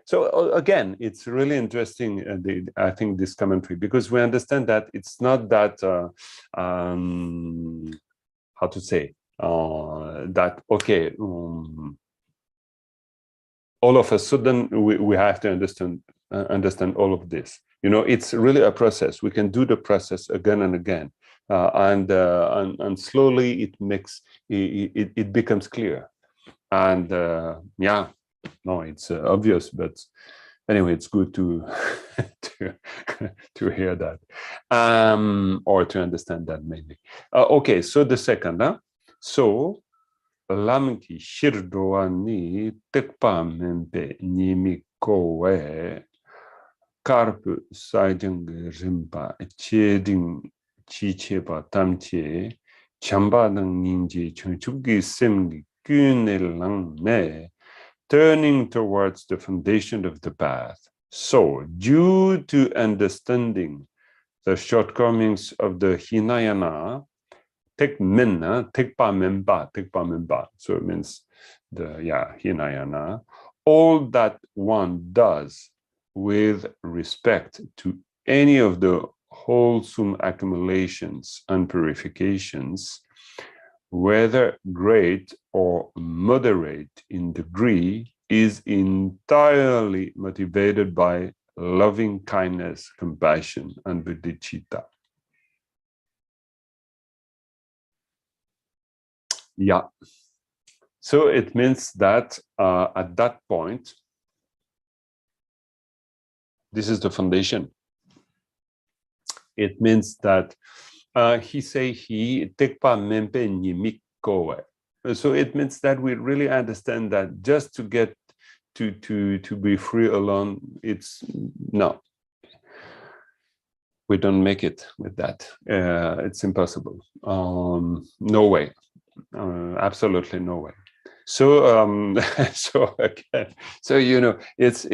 So again, it's really interesting, I think, this commentary, because we understand that it's not that, how to say, that, okay, all of a sudden we have to understand all of this. You know, it's really a process. We can do the process again and again. And slowly it becomes clear. And no, it's obvious, but anyway, it's good to to hear that, or to understand that maybe. Okay, so the second, so lam ki shirdoa ni tekpa mempe nimi kowe karpu saijang rimpa cheding chi cheba tamche chamba nang ninji chungchugi semgi kyunel lang me, turning towards the foundation of the path. So, due to understanding the shortcomings of the Hinayana, tekpa memba, so it means the Hinayana, all that one does with respect to any of the wholesome accumulations and purifications, whether great or moderate in degree, is entirely motivated by loving kindness, compassion, and bodhicitta. Yeah. So it means that at that point, this is the foundation. It means that he say he tek pa mempe ni mikowe. So it means that we really understand that just to get to be free alone, it's no. We don't make it with that. It's impossible. No way. Absolutely no way. So so again, so you know, it's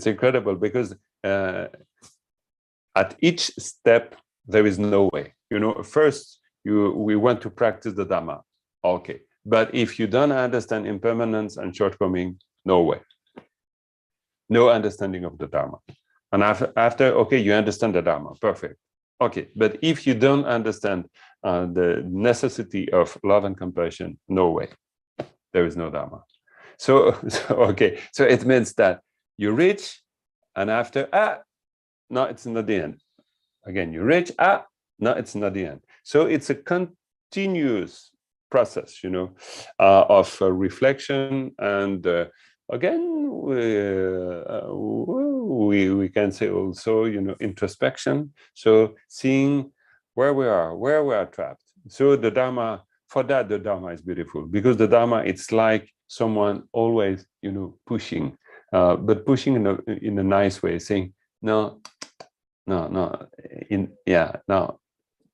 incredible because at each step there is no way. You know, first we want to practice the Dharma, okay, but if you don't understand impermanence and shortcoming, no way, no understanding of the Dharma. And after okay, you understand the Dharma, perfect, okay, but if you don't understand the necessity of love and compassion, no way, there is no Dharma. So okay, so it means that you reach, and after no, it's not the end. Again, you reach, no, it's not the end. So it's a continuous process, you know, of reflection, and again, we can say also, you know, introspection. So seeing where we are trapped. So the Dharma, for that, the Dharma is beautiful, because the Dharma, it's like someone always, you know, pushing, but pushing in a nice way, saying, no,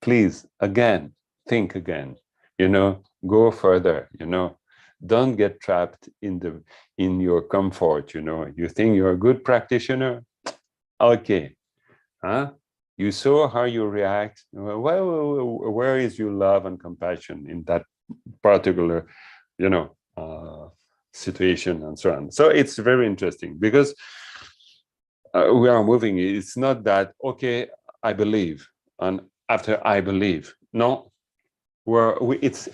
please, again, think again, you know, go further, you know, don't get trapped in your comfort, you know, you think you're a good practitioner, okay, you saw how you react, where is your love and compassion in that particular, you know, situation, and so on. So it's very interesting, because we are moving. It's not that, okay, I believe, and after I believe, no, it's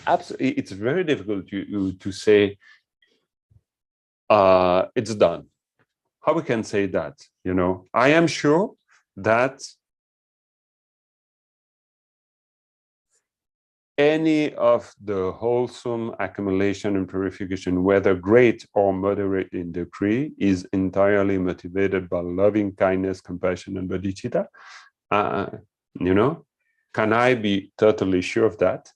very difficult to say it's done. How we can say that? You know, I am sure that any of the wholesome accumulation and purification, whether great or moderate in degree, is entirely motivated by loving kindness, compassion, and bodhicitta. You know, can I be totally sure of that?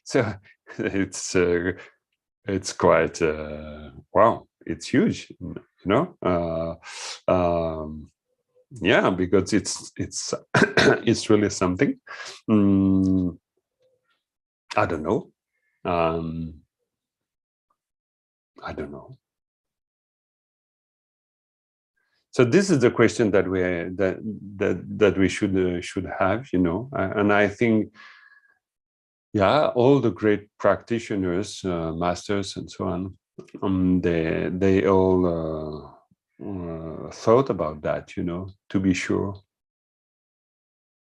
So it's quite wow, it's huge, you know. Yeah, because it's it's really something. I don't know. I don't know. So this is the question that we should have, you know. And I think, yeah, all the great practitioners, masters, and so on, they all thought about that, you know, to be sure.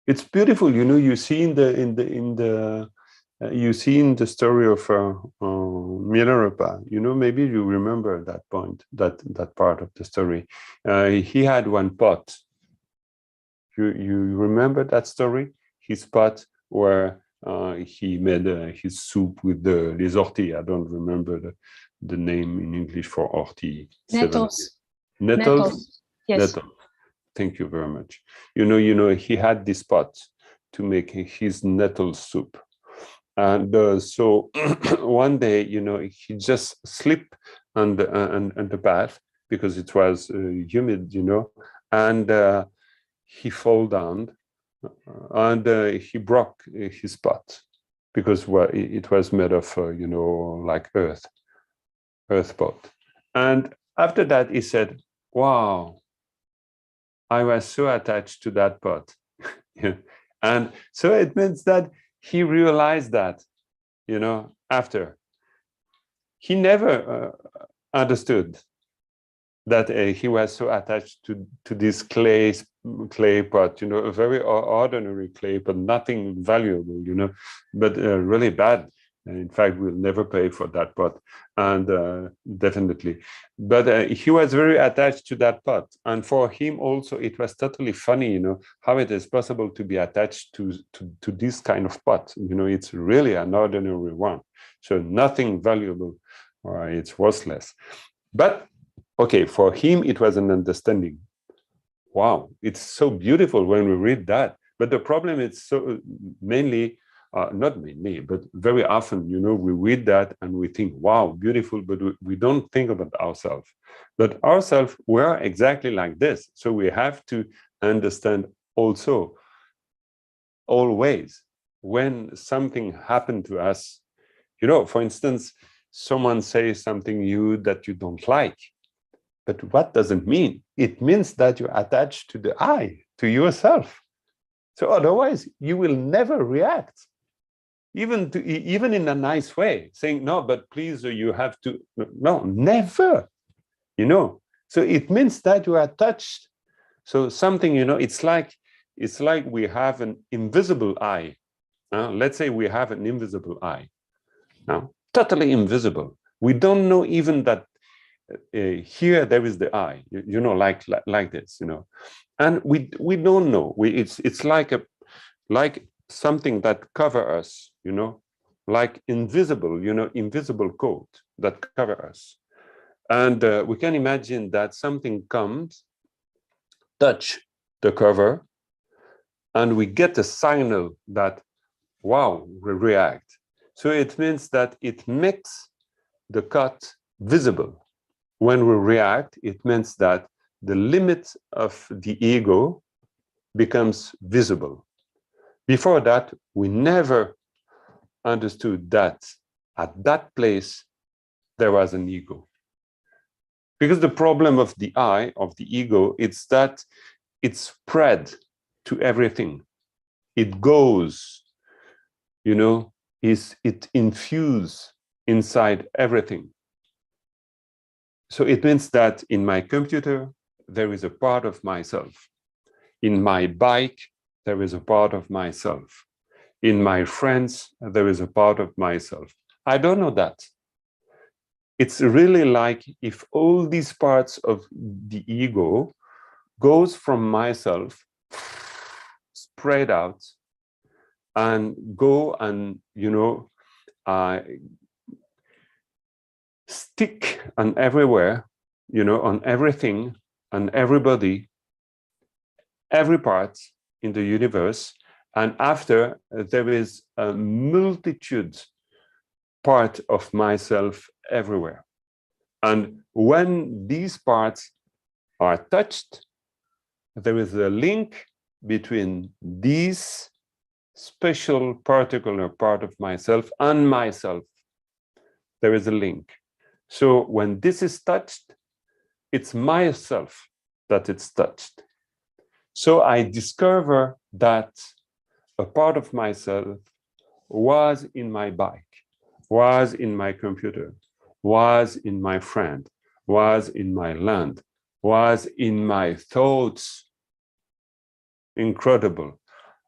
It's beautiful, you know. You see in the you see in the story of Milarepa, you know, maybe you remember that point, that part of the story. He had one pot. You remember that story? His pot where he made his soup with les orties. I don't remember the name in English for ortie. Nettles. Nettles. Yes. Nettles. Thank you very much. You know, he had this pot to make his nettle soup. And so one day, you know, he just slipped on the path because it was humid, you know, and he fell down, and he broke his pot, because it was made of, you know, like earth pot. And after that, he said, "Wow, I was so attached to that pot." Yeah. And so it means that he realized that, you know, after he never understood that he was so attached to this clay pot, you know, a very ordinary clay pot, nothing valuable, you know, but really bad. And in fact, we'll never pay for that pot, and definitely. But he was very attached to that pot, and for him also, it was totally funny, you know, how it is possible to be attached to this kind of pot. You know, it's really an ordinary one, so nothing valuable, or it's worthless. But okay, for him, it was an understanding. Wow, it's so beautiful when we read that. But the problem is so mainly. Not mainly, but very often, you know, we read that and we think, wow, beautiful, but we don't think about ourselves. But ourselves, we're exactly like this. So we have to understand also, always, when something happened to us, you know, for instance, someone says something that you don't like. But what does it mean? It means that you're attached to the I, to yourself. So otherwise, you will never react. Even in a nice way, saying, no, but please, you have to, no, never, you know. So it means that you are touched. So something, you know, it's like we have an invisible eye. Let's say we have an invisible eye, totally invisible. We don't know even that here there is the eye, you know, like this, you know, and we don't know. It's like something that cover us, you know, like invisible, you know, invisible coat that cover us. And we can imagine that something comes, touch the cover, and we get a signal that, wow, we react. So it means that it makes the cut visible. When we react, it means that the limit of the ego becomes visible. Before that, we never understood that at that place, there was an ego. Because the problem of the I, of the ego, it's that it's spread to everything. It goes, you know, it infuses inside everything. So it means that in my computer, there is a part of myself. In my bike, there is a part of myself. In my friends, there is a part of myself. I don't know that. It's really like if all these parts of the ego goes from myself, spread out, and go and, you know, stick on everywhere, you know, on everything, on everybody, every part in the universe. And after, there is a multitude part of myself everywhere. And when these parts are touched, there is a link between this special particular part of myself and myself. There is a link. So when this is touched, it's myself that it's touched. So I discover that a part of myself was in my bike, was in my computer, was in my friend, was in my land, was in my thoughts, incredible,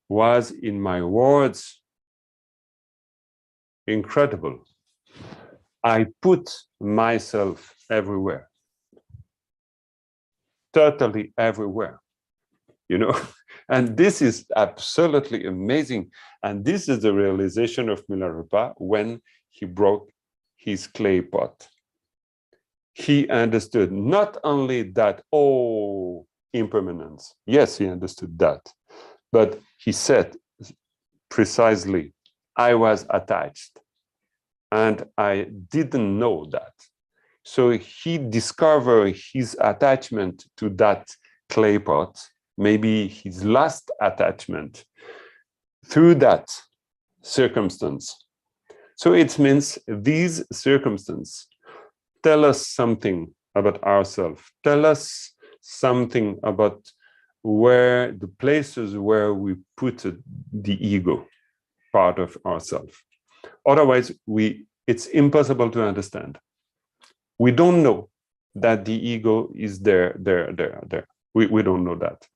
was in my words, incredible. I put myself everywhere, totally everywhere, you know, and this is absolutely amazing. And this is the realization of Milarepa when he broke his clay pot. He understood not only that, oh, impermanence. Yes, he understood that. But he said precisely, I was attached and I didn't know that. So he discovered his attachment to that clay pot, maybe his last attachment, through that circumstance. So it means these circumstances tell us something about ourselves, tell us something about where the places where we put the ego part of ourselves. Otherwise, it's impossible to understand. We don't know that the ego is there. We don't know that.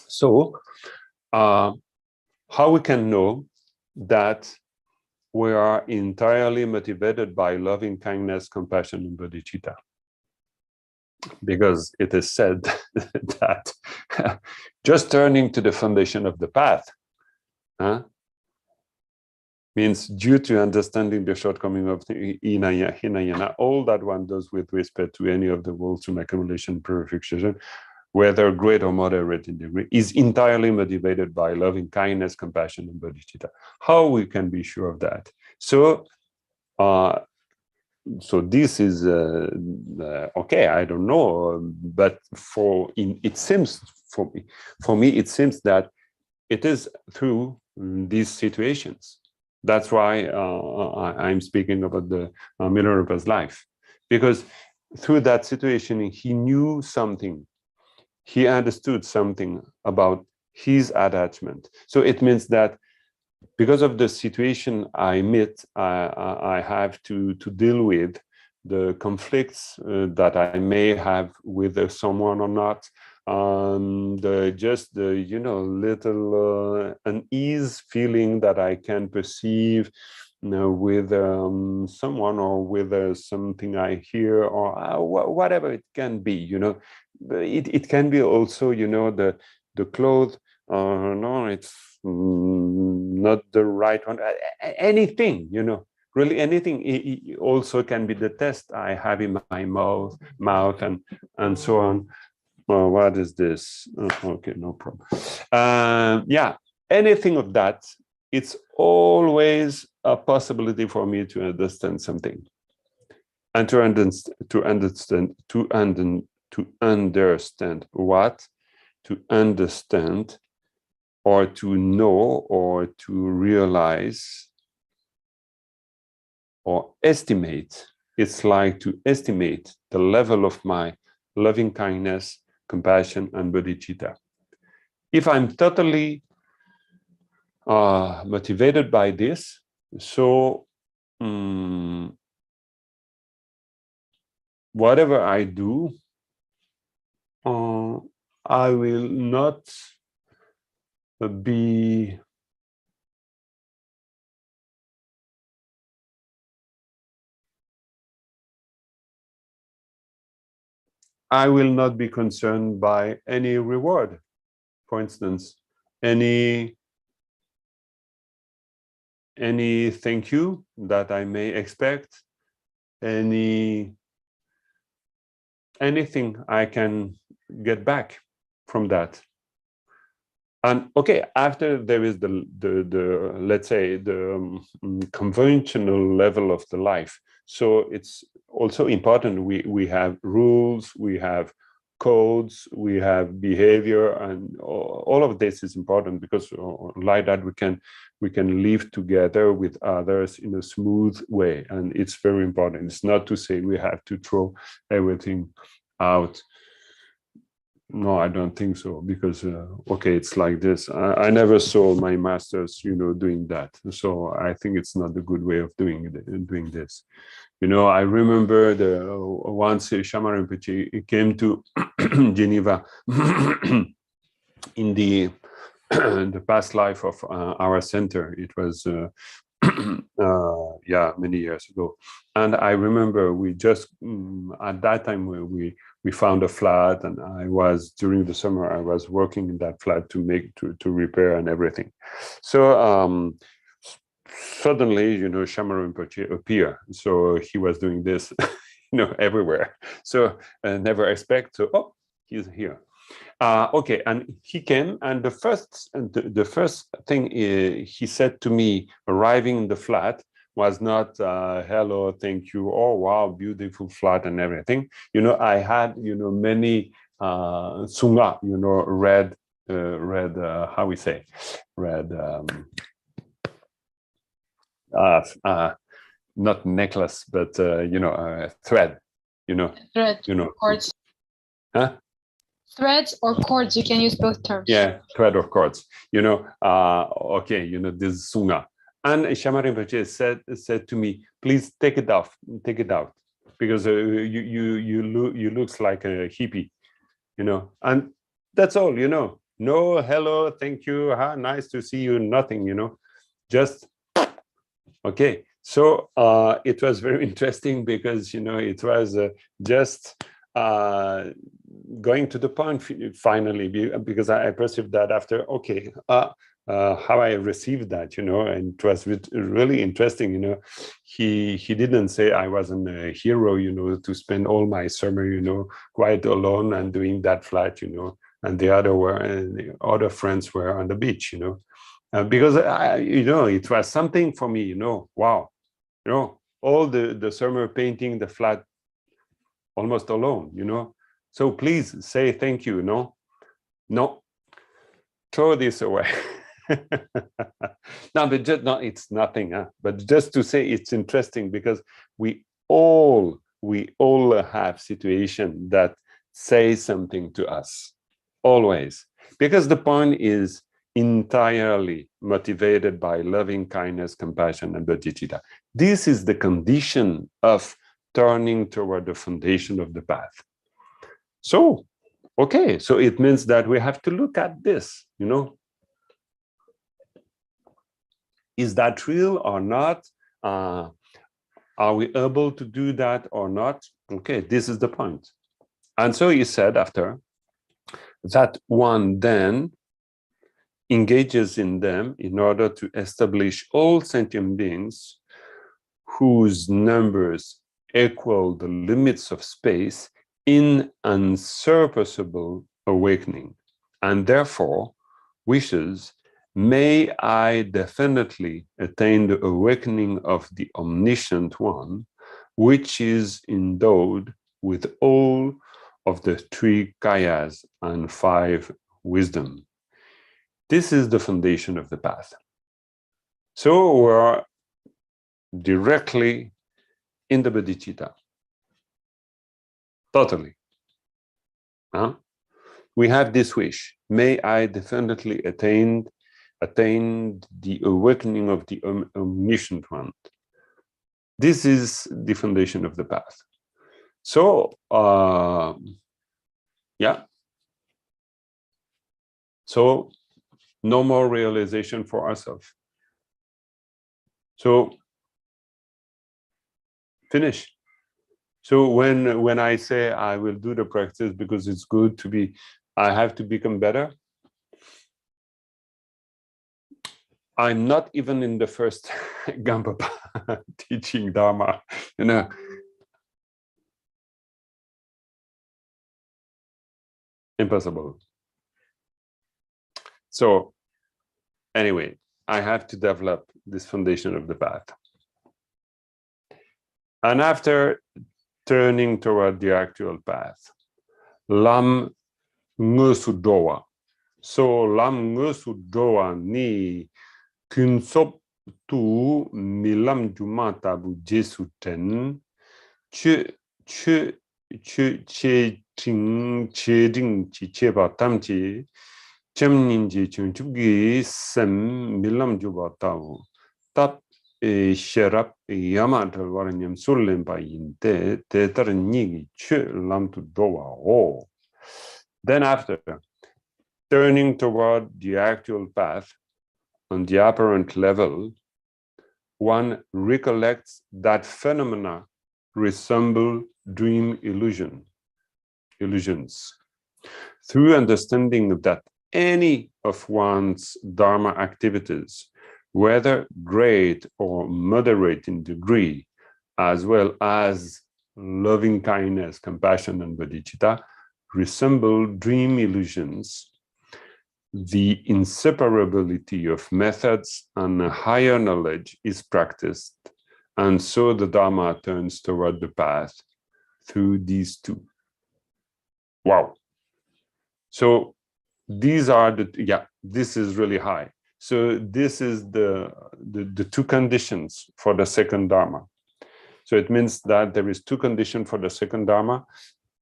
So how we can know that we are entirely motivated by loving kindness, compassion, and bodhicitta? Because it is said that just turning to the foundation of the path means, due to understanding the shortcoming of the Hinayana, all that one does with respect to any of the worlds from accumulation, purification, whether great or moderate in degree, is entirely motivated by loving kindness, compassion, and bodhicitta. How we can be sure of that? So, so this is okay. I don't know, but it seems for me, it seems that it is through these situations. That's why I'm speaking about the Milarepa's life, because through that situation, he knew something. He understood something about his attachment. So it means that because of the situation I met, I have to deal with the conflicts that I may have with someone or not, just the little unease feeling that I can perceive with someone, or with something I hear, or whatever it can be. It can be also the clothes. No, it's not the right one. Anything, really anything. It also can be the test I have in my mouth, and so on. Well, what is this? Okay, no problem. Yeah, anything of that. It's always a possibility for me to understand something, and to understand what, to understand, or to know, or to realize, or estimate. It's like to estimate the level of my loving kindness, compassion, and bodhicitta. If I'm totally motivated by this, so whatever I do, I will not be concerned by any reward. For instance, any thank you that I may expect, anything I can get back from that. And okay, after there is the let's say the conventional level of the life. So it's also important we have rules, we have codes, we have behavior, and all of this is important, because like that we can live together with others in a smooth way, and it's very important. It's not to say we have to throw everything out. No, I don't think so, because okay, it's like this. I never saw my masters, doing that. So I think it's not a good way of doing this. I remember once Shaman Rinpoche came to Geneva in the past life of our center. It was many years ago, and I remember we just at that time we found a flat, and during the summer I was working in that flat to repair and everything. So suddenly, Shaman Rinpoche appeared. So he was doing this, everywhere. So never expect. So he's here. Okay, and he came, and the first thing he said to me, arriving in the flat, was not hello, thank you, oh wow, beautiful flat and everything. I had many sunga, red how we say, red not necklace, but thread, Thread, cords. Huh? Threads or cords, you can use both terms. Yeah, thread or cords. Okay, this sunga. And Shaman Rinpoche said to me, please take it off, take it out. because you looks like a hippie, you know, and that's all, you know. No hello, thank you, nice to see you, nothing, you know, just okay. So it was very interesting because, you know, it was just going to the point finally, because I perceived that after, okay, how I received that, you know, and it was really interesting, you know. He didn't say I wasn't a hero, you know, to spend all my summer, you know, quite alone and doing that flight, you know, and the other friends were on the beach, you know. Because you know, it was something for me, you know. Wow, you know, all the summer painting the flat almost alone, you know. So please say thank you. No, throw this away. No, but just no, it's nothing. But just to say, it's interesting because we all have situation that say something to us, always, because the point is entirely motivated by loving kindness, compassion, and bodhicitta. This is the condition of turning toward the foundation of the path. So, okay, so it means that we have to look at this, you know. Is that real or not? Are we able to do that or not? Okay, this is the point. And so he said after that one then engages in them in order to establish all sentient beings whose numbers equal the limits of space in unsurpassable awakening, and therefore wishes, may I definitely attain the awakening of the omniscient one, which is endowed with all of the 3 kayas and 5 wisdom. This is the foundation of the path. So we're directly in the bodhicitta. Totally. We have this wish. May I definitely attain the awakening of the omniscient one. This is the foundation of the path. So, yeah. So, no more realization for ourselves. So, finish. So when I say I will do the practice because it's good to be, I have to become better. I'm not even in the first Gambapa teaching Dharma, you know. Impossible. So anyway, I have to develop this foundation of the path. And after turning toward the actual path, Lam Ngusudowa. So Lam Ngusudowa ni Kunsop tu milam juma tabu jesu ten che ting che ding chi che ba tam chi chem nin ji chung chu gi sem milam juba tabu tap sherap yamatal waranyam sulim ba yinte te tar ni che lam tu dowa o. Then after turning toward the actual path on the apparent level, one recollects that phenomena resemble dream illusions. Through understanding that any of one's Dharma activities, whether great or moderate in degree, as well as loving kindness, compassion, and bodhicitta, resemble dream illusions, the inseparability of methods and higher knowledge is practiced, and so the Dharma turns toward the path through these two. Wow. So these are this is really high. So this is the 2 conditions for the second Dharma. So it means that there is 2 conditions for the second Dharma.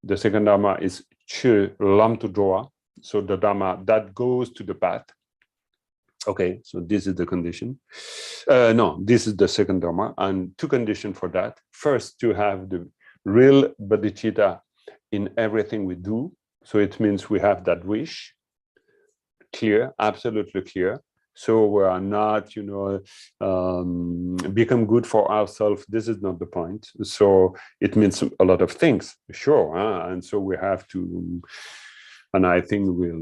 The second Dharma is Che Lam Tu Droa. So the Dharma that goes to the path. Okay, so this is the condition. No, this is the second Dharma, and 2 conditions for that. First, to have the real bodhicitta in everything we do. So it means we have that wish, clear, absolutely clear. So we are not, become good for ourselves. This is not the point. So it means a lot of things, sure. And so we have to, and I think we'll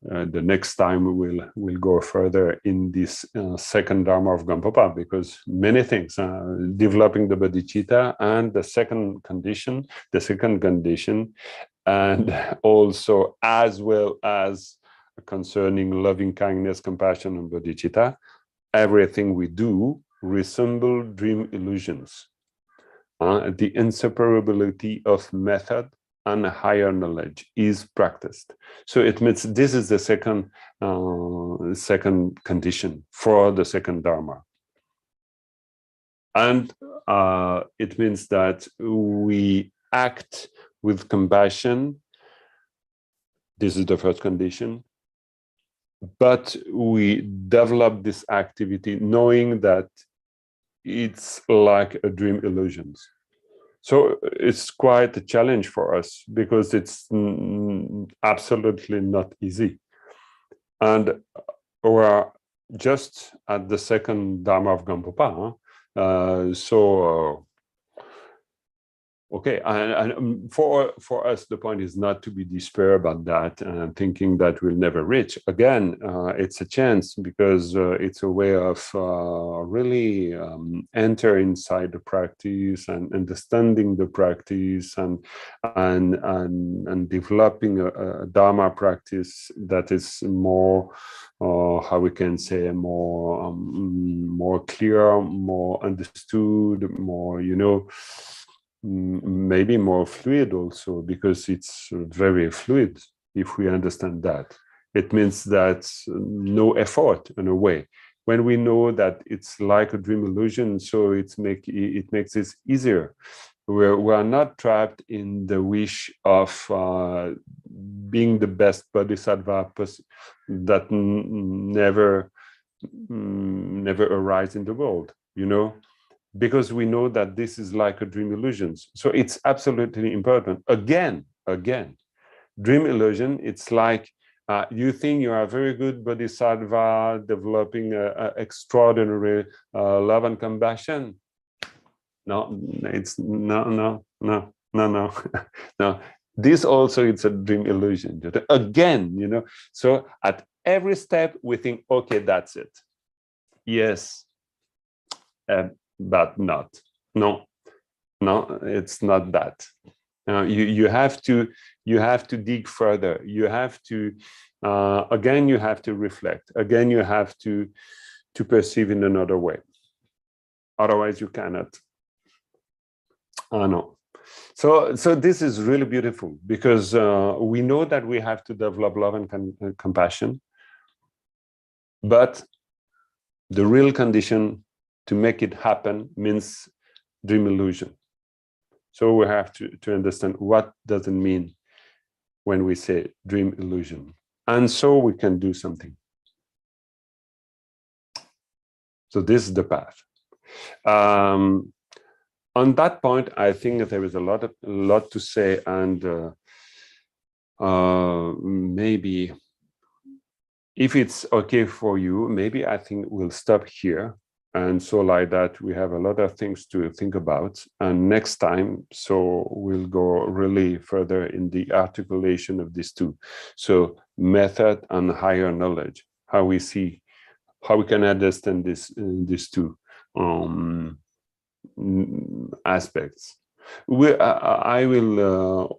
the next time we'll go further in this second Dharma of Gampopa, because many things, developing the bodhicitta, and the second condition, and also as well as concerning loving kindness, compassion, and bodhicitta, everything we do resemble dream illusions. The inseparability of method and higher knowledge is practiced. So it means this is the second condition for the second Dharma. And it means that we act with compassion. This is the first condition. But we develop this activity knowing that it's like a dream illusions. So it's quite a challenge for us, because it's absolutely not easy. And we're just at the second Dharma of Gampopa. Okay, and for us, the point is not to be despair about that and thinking that we'll never reach. Again, it's a chance, because it's a way of really enter inside the practice and understanding the practice and developing a Dharma practice that is more, how we can say, more clear, more understood, more, maybe more fluid also, because it's very fluid. If we understand that, it means that no effort in a way. When we know that it's like a dream illusion, so it makes it easier. We are not trapped in the wish of being the best bodhisattva that never arise in the world, because we know that this is like a dream illusion. So it's absolutely important. Again, dream illusion, it's like you think you are a very good bodhisattva, developing extraordinary love and compassion. No, it's no. No. This also, it's a dream illusion. Again, so at every step we think, okay, that's it. Yes. But not. No, it's not that. You have to dig further. You have to again. You have to reflect. Again, you have to perceive in another way. Otherwise, you cannot. No. So this is really beautiful, because we know that we have to develop love and compassion, but the real condition to make it happen means dream illusion. So we have to understand what does it mean when we say dream illusion. And so we can do something. So this is the path. On that point, I think that there is a lot to say, and maybe if it's okay for you, maybe I think we'll stop here. And so like that, we have a lot of things to think about. And next time, so we'll go really further in the articulation of these two. So method and higher knowledge, how we can understand these two aspects. I will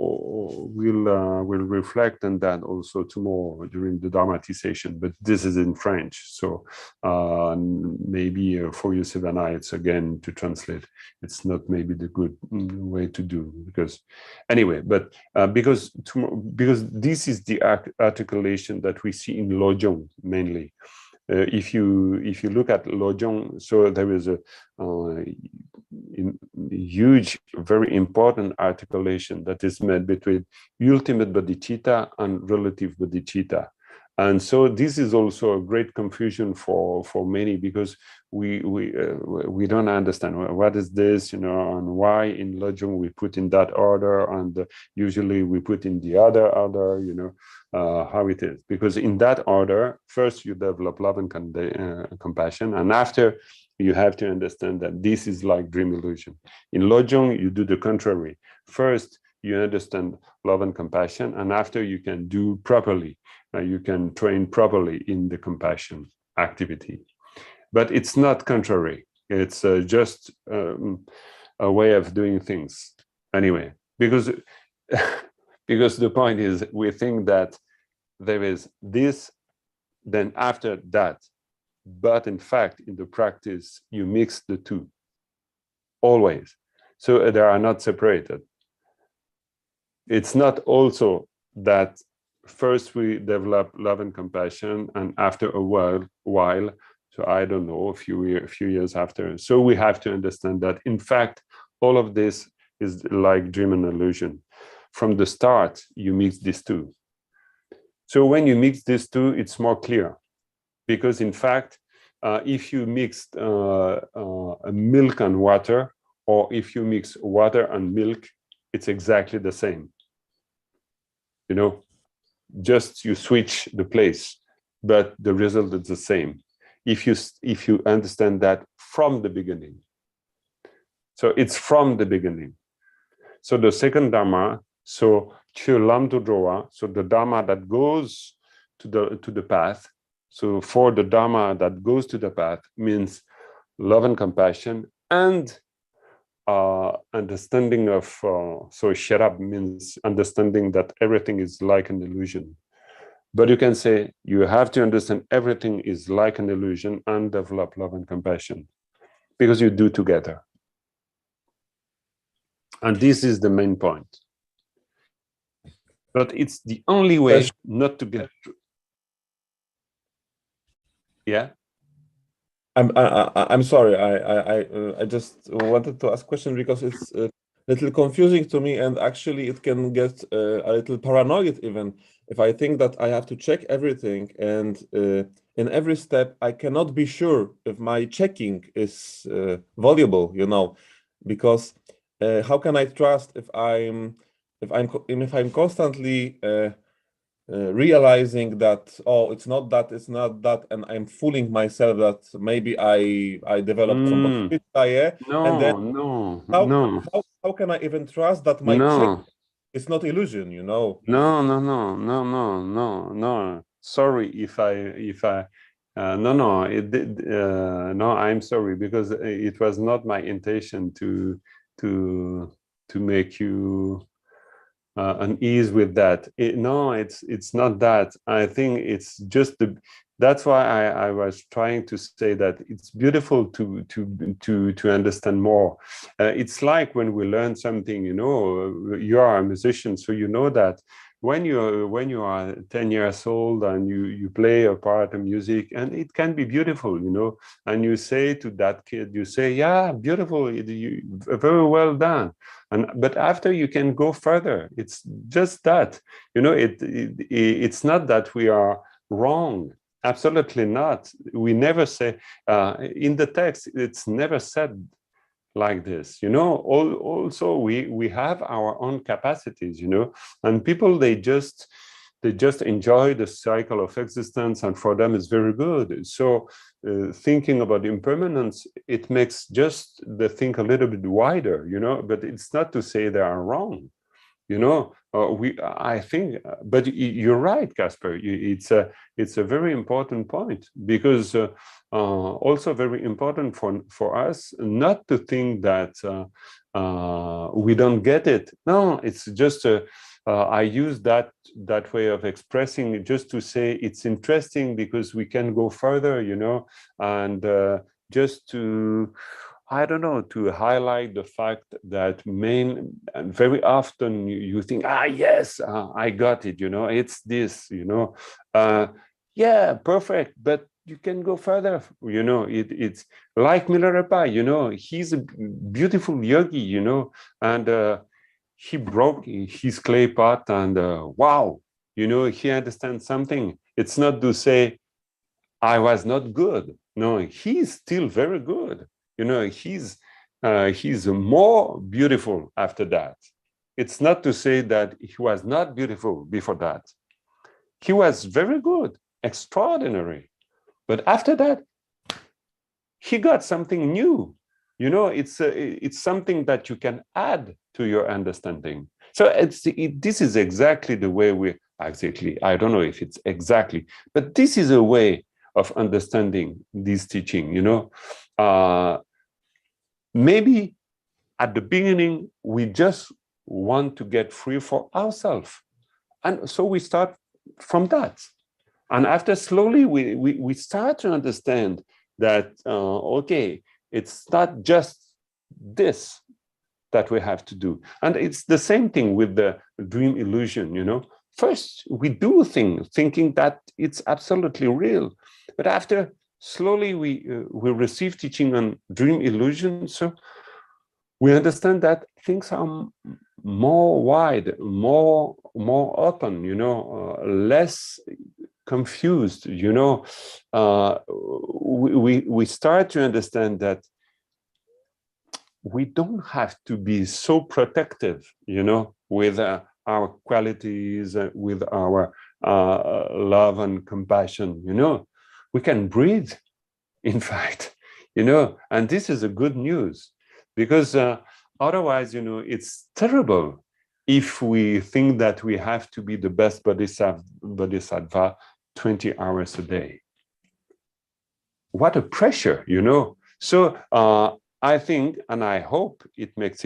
reflect on that also tomorrow during the Dharmatization, but this is in French, so maybe for you, Savannah, it's again to translate. It's not maybe the good way to do, because anyway, but because this is the articulation that we see in Lojong mainly. If you look at Lojong, so there is a huge, very important articulation that is made between ultimate bodhicitta and relative bodhicitta. And so this is also a great confusion for many, because we don't understand what is this, and why in Lojong we put in that order, and usually we put in the other order, how it is. Because in that order, first you develop love and compassion, and after you have to understand that this is like dream illusion. In Lojong, you do the contrary. First, you understand love and compassion, and after you can do properly. You can train properly in the compassion activity. But it's not contrary. It's just a way of doing things. Anyway, because the point is, we think that there is this, then after that. But in fact, in the practice, you mix the two, always. So they are not separated. It's not also that first we develop love and compassion, and after a while, so I don't know, a few years after. So we have to understand that, in fact, all of this is like dream and illusion. From the start, you mix these two. So when you mix these two, it's more clear. Because in fact, if you mix milk and water, or if you mix water and milk, it's exactly the same. Just you switch the place, but the result is the same. If you understand that from the beginning. So it's from the beginning. So the second Dharma, so Chulam Dodroa, so the Dharma that goes to the path. So for the Dharma that goes to the path means love and compassion and understanding of, so Sharab means understanding that everything is like an illusion. But you can say you have to understand everything is like an illusion and develop love and compassion, because you do together. And this is the main point. But it's the only way not to get through. Yeah. I'm sorry. I just wanted to ask a question because it's a little confusing to me, and actually it can get a little paranoid even if I think that I have to check everything, and in every step I cannot be sure if my checking is valuable, because how can I trust if I'm constantly realizing that, oh, it's not that, and I'm fooling myself that maybe I developed some desire. No, and then no, how can I even trust that my check is not illusion? No. Sorry if I no, I'm sorry, because it was not my intention to make you unease with that. It's not that. I think it's just that's why I was trying to say that it's beautiful to understand more. It's like when we learn something, you are a musician, so you know that when you are 10 years old and you play a part of music, and it can be beautiful, and you say to that kid, you say, yeah, beautiful, very well done. But after you can go further. It's just that, it's not that we are wrong. Absolutely not. We never say, in the text, it's never said like this, also we have our own capacities, and people, they just enjoy the cycle of existence, and for them it's very good. So thinking about impermanence, it makes just the think a little bit wider, but it's not to say they are wrong. I think, but you're right, Casper. It's a very important point, because also very important for us not to think that we don't get it. No, it's just I use that way of expressing just to say it's interesting because we can go further, and just to, I don't know, to highlight the fact that very often you think, yes, I got it, it's this, yeah, perfect, but you can go further, it's like Milarepa, he's a beautiful yogi, and he broke his clay pot, and wow, he understands something. It's not to say, I was not good. No, he's still very good. You know, he's more beautiful after that. It's not to say that he was not beautiful before that. He was very good, extraordinary. But after that, he got something new. You know, it's something that you can add to your understanding. So this is exactly the way I don't know if it's exactly, but this is a way of understanding this teaching, you know. Maybe at the beginning, we just want to get free for ourselves. And so we start from that. And after slowly, we start to understand that, okay, it's not just this that we have to do. And it's the same thing with the dream illusion, you know. First, we do things thinking that it's absolutely real. But after slowly we receive teaching on dream illusion, so we understand that things are more wide, more open, you know, less confused, you know. We start to understand that we don't have to be so protective, you know, with our qualities, with our love and compassion, you know. We can breathe, in fact, you know, and this is a good news, because otherwise, you know, it's terrible if we think that we have to be the best bodhisattva 20 hours a day. What a pressure, you know. So I think, and I hope it makes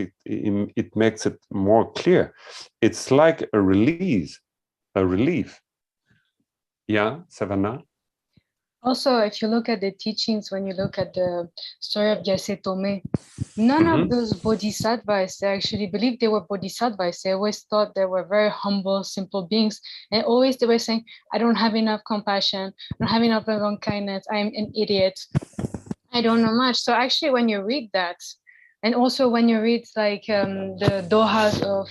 it more clear. It's like a release, a relief. Yeah, Savannah? Also, if you look at the teachings, when you look at the story of Gyatso Tome, none of those bodhisattvas, they actually believed they were bodhisattvas. They always thought they were very humble, simple beings. And always they were saying, I don't have enough compassion. I don't have enough loving kindness. I'm an idiot. I don't know much. So actually, when you read that, and also when you read like the dohas of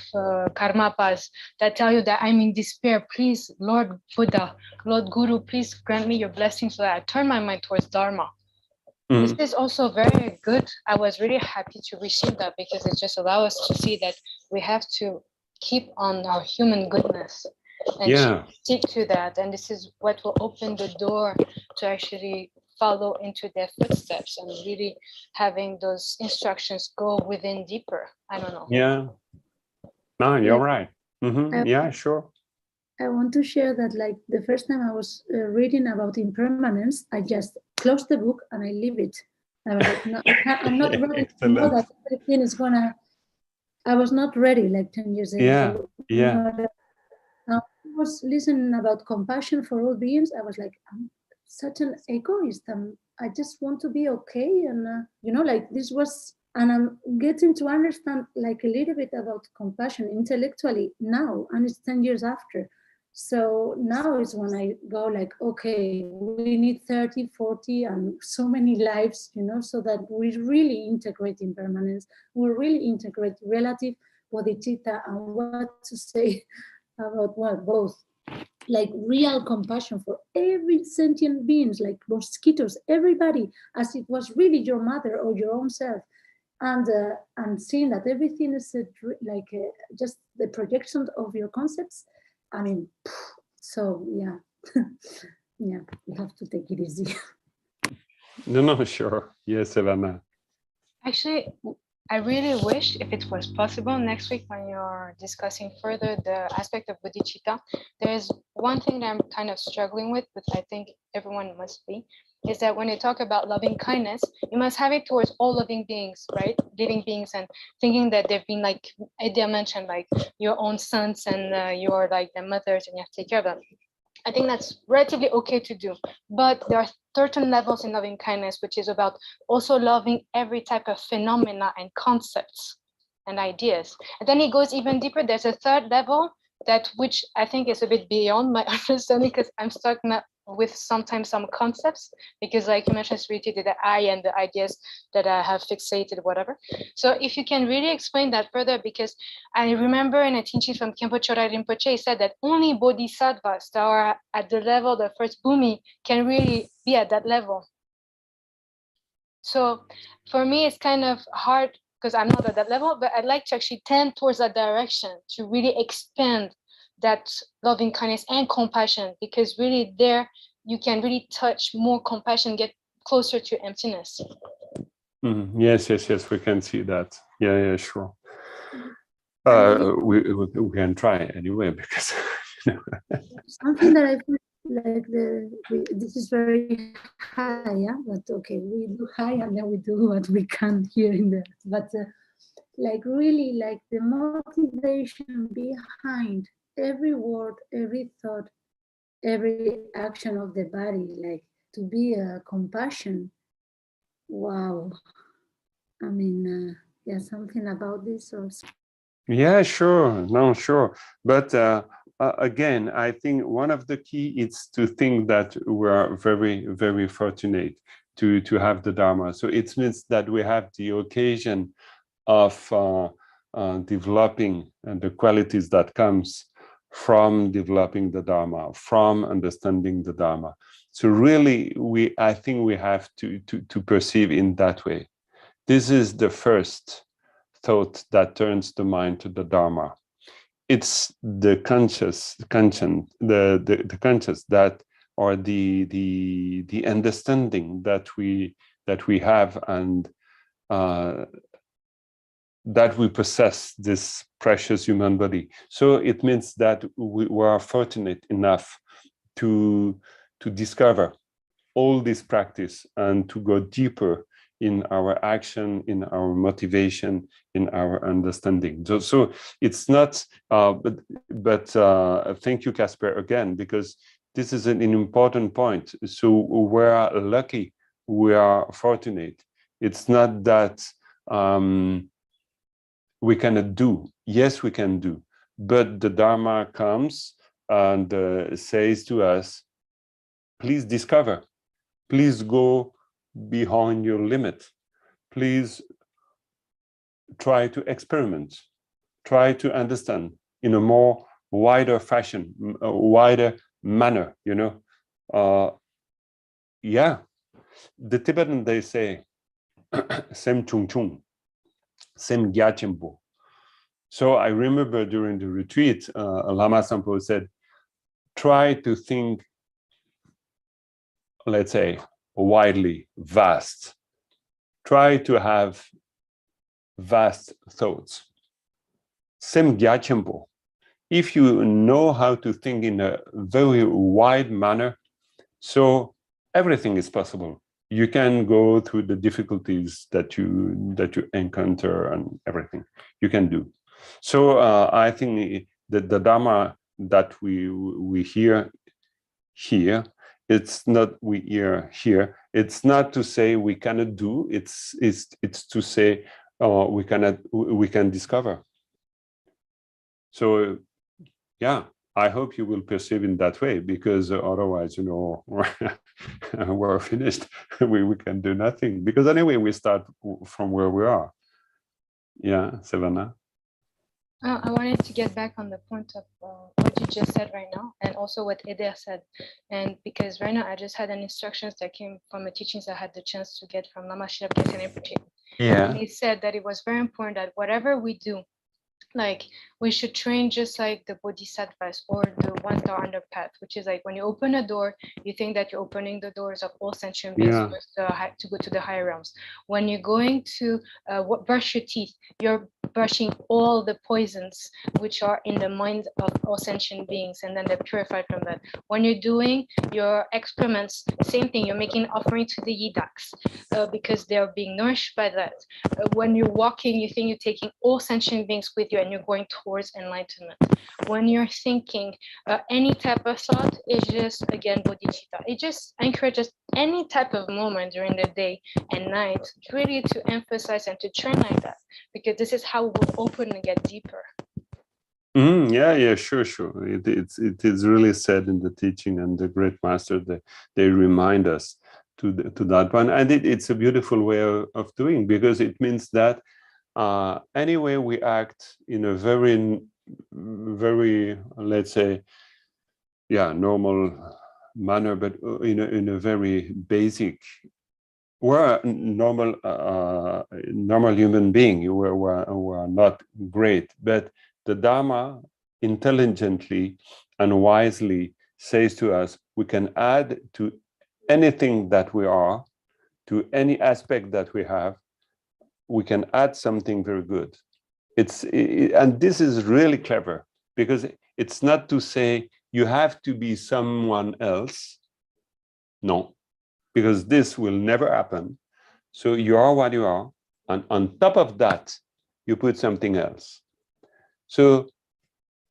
Karmapas that tell you that I'm in despair, please, Lord Buddha, Lord Guru, please grant me your blessing so that I turn my mind towards Dharma. This is also very good. I was really happy to receive that, because it just allows us to see that we have to keep on our human goodness and stick to that. And this is what will open the door to actually follow into their footsteps and really having those instructions go within deeper. I don't know. Yeah. No, you're right. Yeah, sure. I want to share that, like, the first time I was reading about impermanence, I just closed the book and I leave it. I was like, no, I'm not ready to know that everything is gonna. I was not ready like 10 years ago. Yeah. I was listening about compassion for all beings. I was like, I'm such an egoist. I just want to be okay. And, you know, like this was, and I'm getting to understand like a little bit about compassion intellectually now, and it's 10 years after. So now is when I go like, okay, we need 30, 40 and so many lives, you know, so that we really integrate impermanence. We really integrate relative bodhicitta and what to say about what, both. Like real compassion for every sentient beings, like mosquitoes, everybody, as it was really your mother or your own self. And seeing that everything is just the projection of your concepts. I mean, so yeah, yeah, you have to take it easy. No, sure. Yes, Savannah. Actually, I really wish if it was possible next week when you're discussing further the aspect of bodhicitta, there's one thing that I'm kind of struggling with, but I think everyone must be, is that when you talk about loving kindness, you must have it towards all living beings, right? Living beings, and thinking that they've been like, Edia mentioned, like your own sons and you're like their mothers and you have to take care of them. I think that's relatively okay to do, but there are certain levels in loving kindness, which is about also loving every type of phenomena and concepts and ideas. And then it goes even deeper. There's a third level which I think is a bit beyond my understanding, because I'm stuck with sometimes some concepts, because like you mentioned, it's related to the I and the ideas that I have fixated, whatever. So if you can really explain that further, because I remember in a teaching from Khenpo Chorai Rinpoche, he said that only bodhisattvas that are at the level of the first bhumi can really be at that level. So for me, it's kind of hard because I'm not at that level, but I'd like to actually tend towards that direction to really expand that loving kindness and compassion, because really there you can really touch more compassion, get closer to emptiness. Yes, we can see that. Yeah, sure. We can try anyway, because something that I feel like this is very high, yeah. But okay, we do high and then we do what we can here in the. But like really, like the motivation behind every word, every thought, every action of the body, like to be a compassion. Wow. I mean, yeah, something about this also. yeah, sure, no, sure. But again, I think one of the key is to think that we are very, very fortunate to have the Dharma. So it means that we have the occasion of developing the qualities that comes from developing the Dharma, from understanding the Dharma. So really, I think we have to perceive in that way. This is the first thought that turns the mind to the Dharma. It's the conscious that, or the understanding that we have, and that we possess this precious human body. So it means that we are fortunate enough to discover all this practice and to go deeper in our action, in our motivation, in our understanding. So it's not, but thank you, Casper, again, because this is an important point. So we're lucky, we are fortunate. It's not that we cannot do. Yes, we can do, but the Dharma comes and says to us, please discover, please go beyond your limit, please try to experiment, try to understand in a more wider fashion, a wider manner, you know. Yeah, the Tibetan, they say, sem chung chung, sem gyachempo. So I remember during the retreat, Lama Sampo said, try to think, let's say, widely, vast. Try to have vast thoughts. Sem gyachempo. If you know how to think in a very wide manner, so everything is possible. You can go through the difficulties that you encounter and everything you can do. So I think that the Dharma that we hear here, it's not we hear here. It's not to say we cannot do. It's to say we can discover. So yeah, I hope you will perceive in that way, because otherwise, you know, we're finished. we can do nothing, because anyway we start from where we are. Yeah, Savannah. I wanted to get back on the point of what you just said right now, and also what Eder said. And because right now I just had an instructions that came from the teachings I had the chance to get from Lama Shirab Rinpoche. Yeah. And he said that it was very important that whatever we do, like we should train just like the bodhisattvas or the ones that are on the path, which is like when you open a door, you think that you're opening the doors of all sentient beings to go to the higher realms. When you're going to brush your teeth, you're brushing all the poisons which are in the mind of all sentient beings, and then they're purified from that. When you're doing your excrements, same thing, you're making offering to the yidaks because they're being nourished by that. When you're walking, you think you're taking all sentient beings with you and you're going towards enlightenment. When you're thinking any type of thought, is just again bodhicitta. It just encourages any type of moment during the day and night really to emphasize and to train like that, because this is how we'll open and get deeper. Yeah, sure. It is really said in the teaching, and the great master, they remind us to that one, and it's a beautiful way of doing, because it means that anyway we act in a very, let's say, normal manner, but in a very basic. We're a normal human being. We're not great, but the Dharma intelligently and wisely says to us, we can add to anything that we are, to any aspect that we have, we can add something very good. And this is really clever, because it's not to say you have to be someone else. No, because this will never happen. So you are what you are, and on top of that, you put something else. So,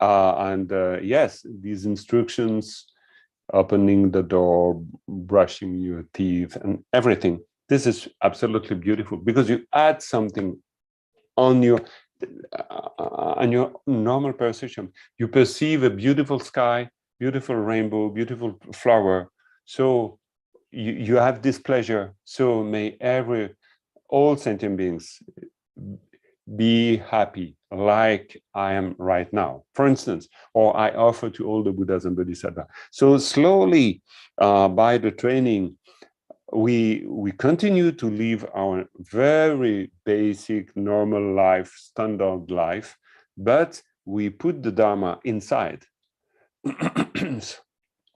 yes, these instructions, opening the door, brushing your teeth, and everything, this is absolutely beautiful, because you add something on your normal perception. You perceive a beautiful sky, beautiful rainbow, beautiful flower. So you have this pleasure. So may all sentient beings be happy like I am right now, for instance, or I offer to all the Buddhas and Bodhisattvas. So slowly, by the training, we continue to live our very basic, normal life, standard life, but we put the Dharma inside.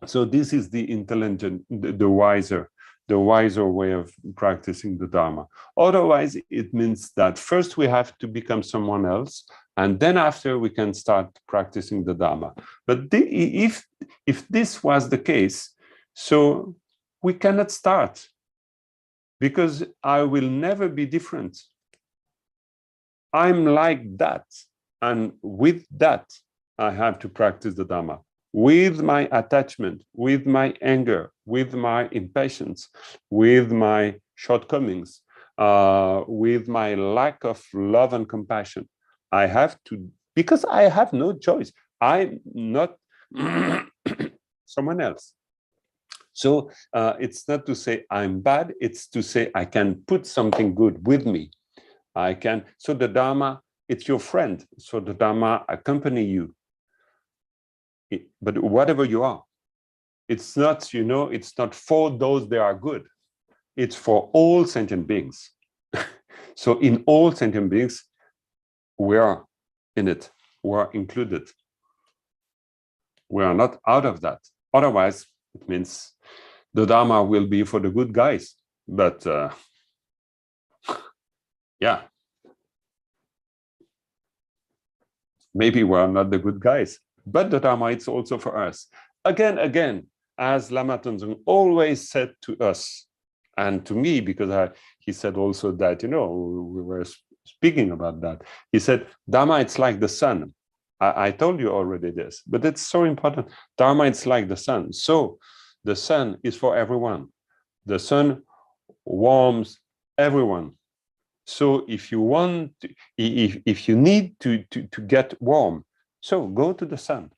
So this is the intelligent, the wiser way of practicing the Dharma. Otherwise, it means that first we have to become someone else, and then after we can start practicing the Dharma. But if this was the case, so we cannot start, because I will never be different. I'm like that, and with that, I have to practice the Dharma. With my attachment, with my anger, with my impatience, with my shortcomings, with my lack of love and compassion, I have to, because I have no choice. I'm not someone else. So it's not to say I'm bad, it's to say I can put something good with me. I can, so the Dharma, it's your friend. So the Dharma accompany you. But whatever you are, it's not, it's not for those that are good. It's for all sentient beings. So in all sentient beings, we are in it. We are included. We are not out of that. Otherwise, it means the Dharma will be for the good guys. But yeah, maybe we're not the good guys. But the Dharma, it's also for us. Again, as Lama Tenzin always said to us, and to me, because he said also that, we were speaking about that. He said, Dharma, it's like the sun. I told you already this, but it's so important. Dharma, it's like the sun. So the sun is for everyone. The sun warms everyone. So if you want, if you need to get warm, so go to the sun.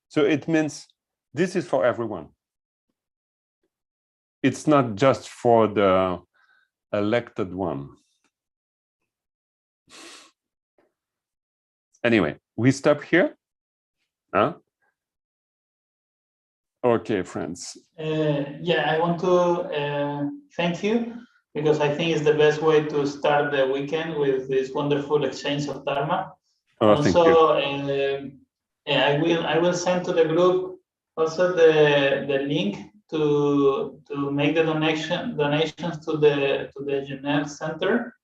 So it means this is for everyone. It's not just for the elected one. Anyway, we stop here. Huh? Okay, friends. I want to thank you, because I think it's the best way to start the weekend with this wonderful exchange of Dharma. Also, I will send to the group also the link to make the donations to the Genève Center,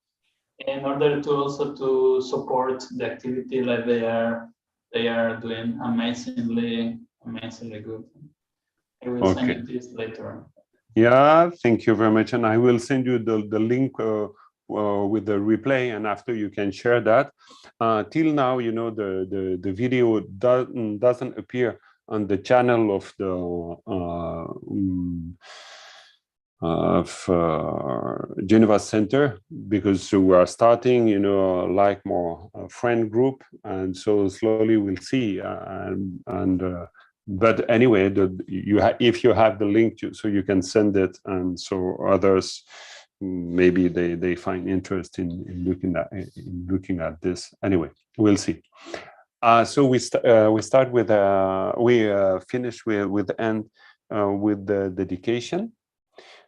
in order to also to support the activity like they are doing amazingly good. I will send you this later. Yeah, thank you very much. And I will send you the link with the replay, and after you can share that. Till now, the video doesn't appear on the channel of the of Geneva Center, because we are starting, you know, like more friend group, and so slowly we'll see. But anyway, if you have the link, so you can send it, and so others maybe they find interest in looking at this. Anyway, we'll see. So we start with we finish with the end with the dedication.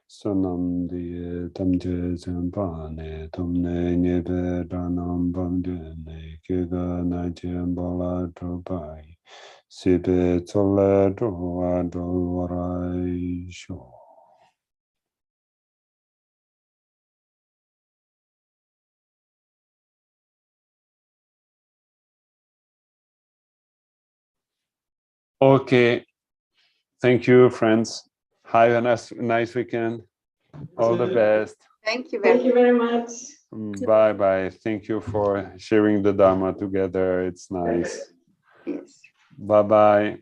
So nam di tam je pa ne tam ne ne be ranam bam de ne ke ga na je bola to pai si be tole do a do rai sho. Okay, thank you, friends. Have a nice weekend. All the best. Thank you Thank you very much. Bye bye. Thank you for sharing the Dharma together. It's nice. Yes. Bye bye.